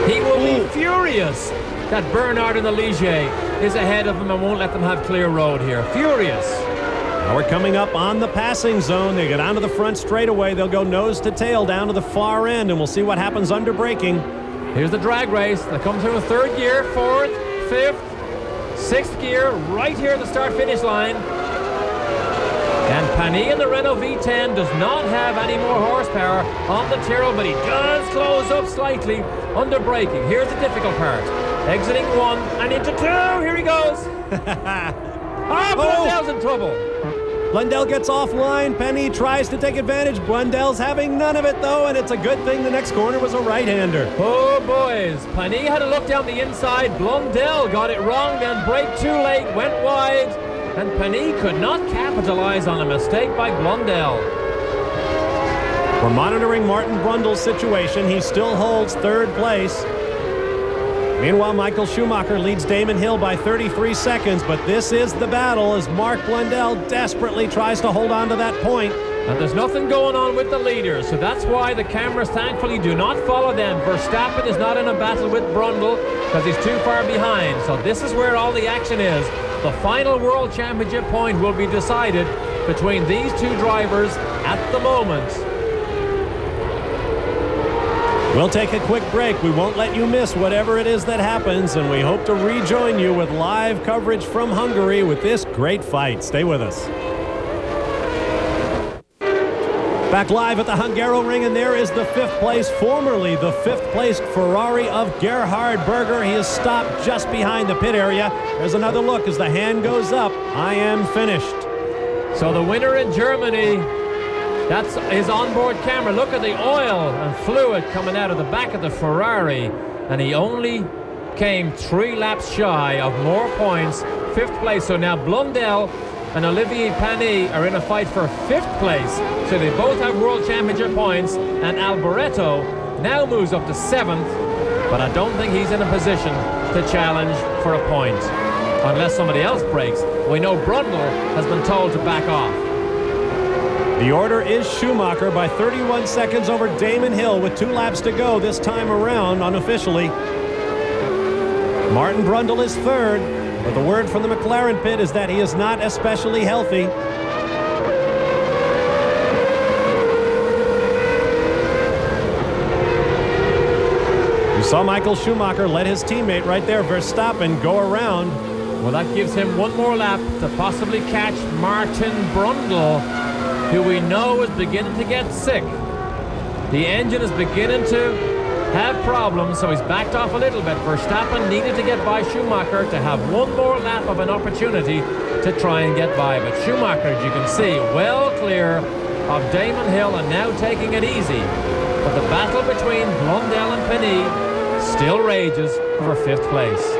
He will be furious that Bernard in the Ligier is ahead of him and won't let them have clear road here. Furious. Now we're coming up on the passing zone. They get onto the front straightaway. They'll go nose to tail down to the far end, and we'll see what happens under braking. Here's the drag race. They come through in 3rd gear, 4th, 5th, 6th gear, right here at the start-finish line. And Panis in the Renault V10 does not have any more horsepower on the Tyrrell, but he does close up slightly under braking. Here's the difficult part. Exiting 1 and into 2. Here he goes. Blundell's in trouble. Blundell gets offline. Panis tries to take advantage. Blundell's having none of it, though, and it's a good thing the next corner was a right-hander. Oh, boys. Panis had a look down the inside. Blundell got it wrong, then braked too late, went wide, and Panis could not capitalize on a mistake by Blundell. We're monitoring Martin Brundle's situation. He still holds 3rd place. Meanwhile, Michael Schumacher leads Damon Hill by 33 seconds, but this is the battle as Marc Blundell desperately tries to hold on to that point. And there's nothing going on with the leaders, so that's why the cameras thankfully do not follow them. Verstappen is not in a battle with Brundle because he's too far behind, so this is where all the action is. The final World Championship point will be decided between these 2 drivers at the moment. We'll take a quick break. We won't let you miss whatever it is that happens, and we hope to rejoin you with live coverage from Hungary with this great fight. Stay with us. Back live at the Hungaroring, and there is the 5th place, formerly the 5th placed Ferrari of Gerhard Berger. He is stopped just behind the pit area. There's another look as the hand goes up. I am finished. So the winner in Germany, that's his onboard camera. Look at the oil and fluid coming out of the back of the Ferrari. And he only came 3 laps shy of more points. 5th place. So now Blundell and Olivier Panis are in a fight for 5th place. So they both have World Championship points. And Alboreto now moves up to 7th. But I don't think he's in a position to challenge for a point. Unless somebody else breaks. We know Brundle has been told to back off. The order is Schumacher by 31 seconds over Damon Hill with 2 laps to go this time around unofficially. Martin Brundle is third, but the word from the McLaren pit is that he is not especially healthy. You saw Michael Schumacher let his teammate right there, Verstappen, go around. Well, that gives him one more lap to possibly catch Martin Brundle, who we know is beginning to get sick. The engine is beginning to have problems, so he's backed off a little bit. Verstappen needed to get by Schumacher to have one more lap of an opportunity to try and get by. But Schumacher, as you can see, well clear of Damon Hill and now taking it easy. But the battle between Blundell and Penny still rages for 5th place.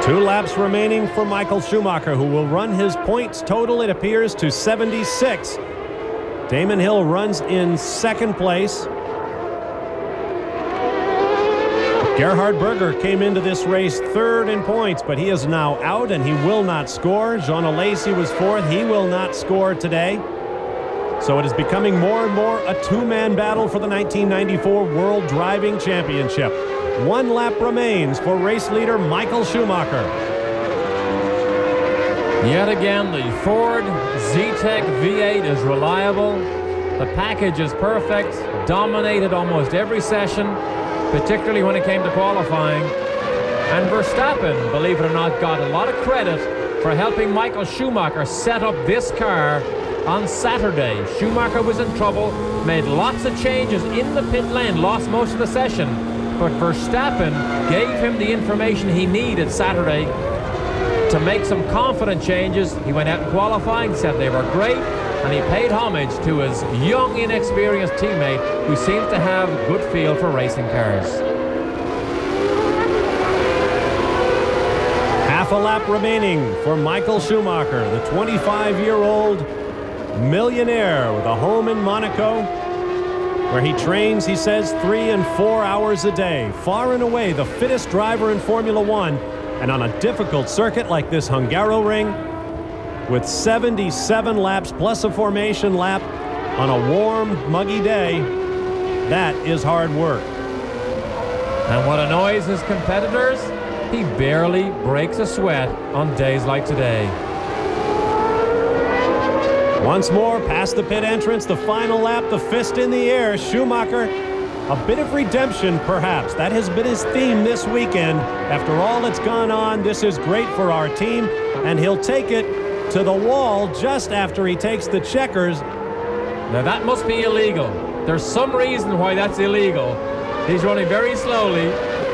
Two laps remaining for Michael Schumacher, who will run his points total, it appears, to 76. Damon Hill runs in 2nd place. Gerhard Berger came into this race 3rd in points, but he is now out and he will not score. Jean Alesi was 4th. He will not score today. So it is becoming more and more a 2-man battle for the 1994 World Driving Championship. 1 lap remains for race leader Michael Schumacher. Yet again, the Ford Z-Tech V8 is reliable. The package is perfect, dominated almost every session, particularly when it came to qualifying. And Verstappen, believe it or not, got a lot of credit for helping Michael Schumacher set up this car on Saturday. Schumacher was in trouble, made lots of changes in the pit lane, lost most of the session. But Verstappen gave him the information he needed Saturday to make some confident changes. He went out in qualifying, said they were great, and he paid homage to his young, inexperienced teammate who seems to have a good feel for racing cars. Half a lap remaining for Michael Schumacher, the 25-year-old millionaire with a home in Monaco, where he trains, he says, 3 and 4 hours a day. Far and away the fittest driver in Formula One. And on a difficult circuit like this Hungaroring, with 77 laps plus a formation lap on a warm, muggy day, that is hard work. And what annoys his competitors? He barely breaks a sweat on days like today. Once more, past the pit entrance, the final lap, the fist in the air. Schumacher, a bit of redemption, perhaps. That has been his theme this weekend. After all that's gone on, this is great for our team, and he'll take it to the wall just after he takes the checkers. Now that must be illegal. There's some reason why that's illegal. He's running very slowly.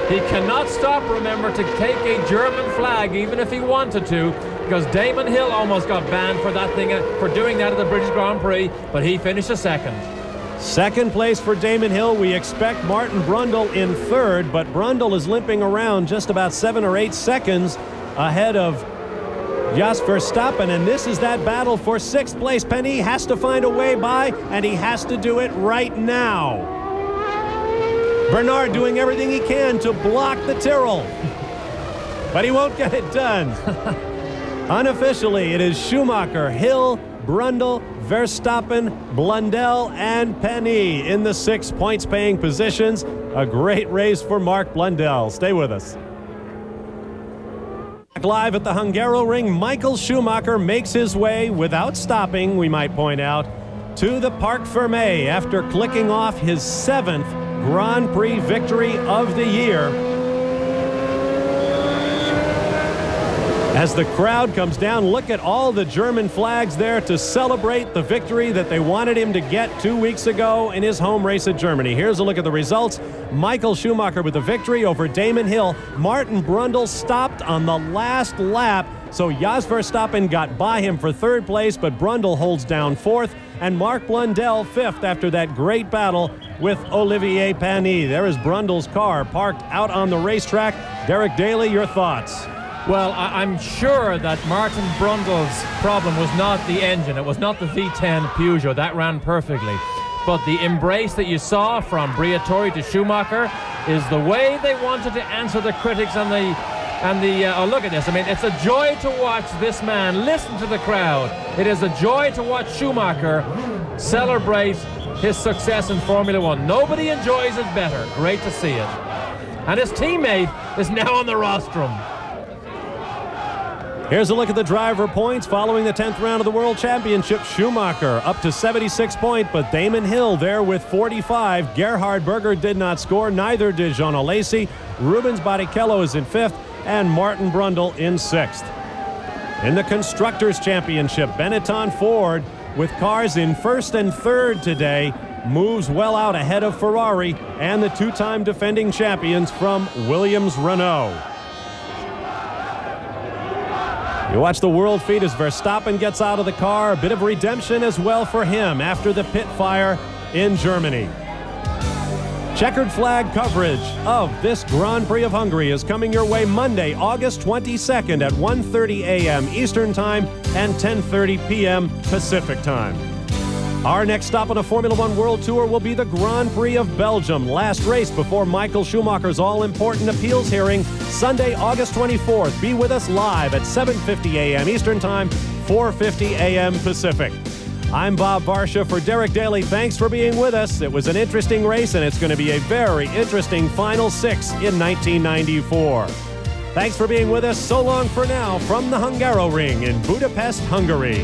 He cannot stop, remember, to take a German flag, even if he wanted to, because Damon Hill almost got banned for that thing, for doing that at the British Grand Prix, but he finished a 2nd. 2nd place for Damon Hill. We expect Martin Brundle in 3rd, but Brundle is limping around just about 7 or 8 seconds ahead of Jos Verstappen, and this is that battle for 6th place. Penny has to find a way by, and he has to do it right now. Bernard doing everything he can to block the Tyrrell, but he won't get it done. Unofficially, it is Schumacher, Hill, Brundle, Verstappen, Blundell, and Penny in the 6 points-paying positions. A great race for Mark Blundell. Stay with us. Live at the Hungaroring, Michael Schumacher makes his way, without stopping, we might point out, to the Parc Fermé after clicking off his 7th Grand Prix victory of the year. As the crowd comes down, look at all the German flags there to celebrate the victory that they wanted him to get 2 weeks ago in his home race at Germany. Here's a look at the results. Michael Schumacher with the victory over Damon Hill. Martin Brundle stopped on the last lap, so Jos Verstappen got by him for 3rd place, but Brundle holds down 4th, and Mark Blundell 5th after that great battle with Olivier Panis. There is Brundle's car parked out on the racetrack. Derek Daly, your thoughts? Well, I'm sure that Martin Brundle's problem was not the engine. It was not the V10 Peugeot. That ran perfectly. But the embrace that you saw from Briatore to Schumacher is the way they wanted to answer the critics and the And look at this. I mean, it's a joy to watch this man. Listen to the crowd. It is a joy to watch Schumacher celebrate his success in Formula One. Nobody enjoys it better. Great to see it. And his teammate is now on the rostrum. Here's a look at the driver points following the 10th round of the World Championship. Schumacher up to 76 points, but Damon Hill there with 45. Gerhard Berger did not score, neither did Jean Alesi. Rubens Barrichello is in 5th, and Martin Brundle in 6th. In the Constructors' Championship, Benetton Ford, with cars in 1st and 3rd today, moves well out ahead of Ferrari and the two-time defending champions from Williams-Renault. You watch the world feed as Verstappen gets out of the car. A bit of redemption as well for him after the pit fire in Germany. Checkered flag coverage of this Grand Prix of Hungary is coming your way Monday, August 22nd at 1:30 a.m. Eastern Time and 10:30 p.m. Pacific Time. Our next stop on a Formula One World Tour will be the Grand Prix of Belgium. Last race before Michael Schumacher's all-important appeals hearing, Sunday, August 24th. Be with us live at 7:50 a.m. Eastern Time, 4:50 a.m. Pacific. I'm Bob Varsha for Derek Daly. Thanks for being with us. It was an interesting race, and it's going to be a very interesting Final 6 in 1994. Thanks for being with us. So long for now from the Hungaroring in Budapest, Hungary.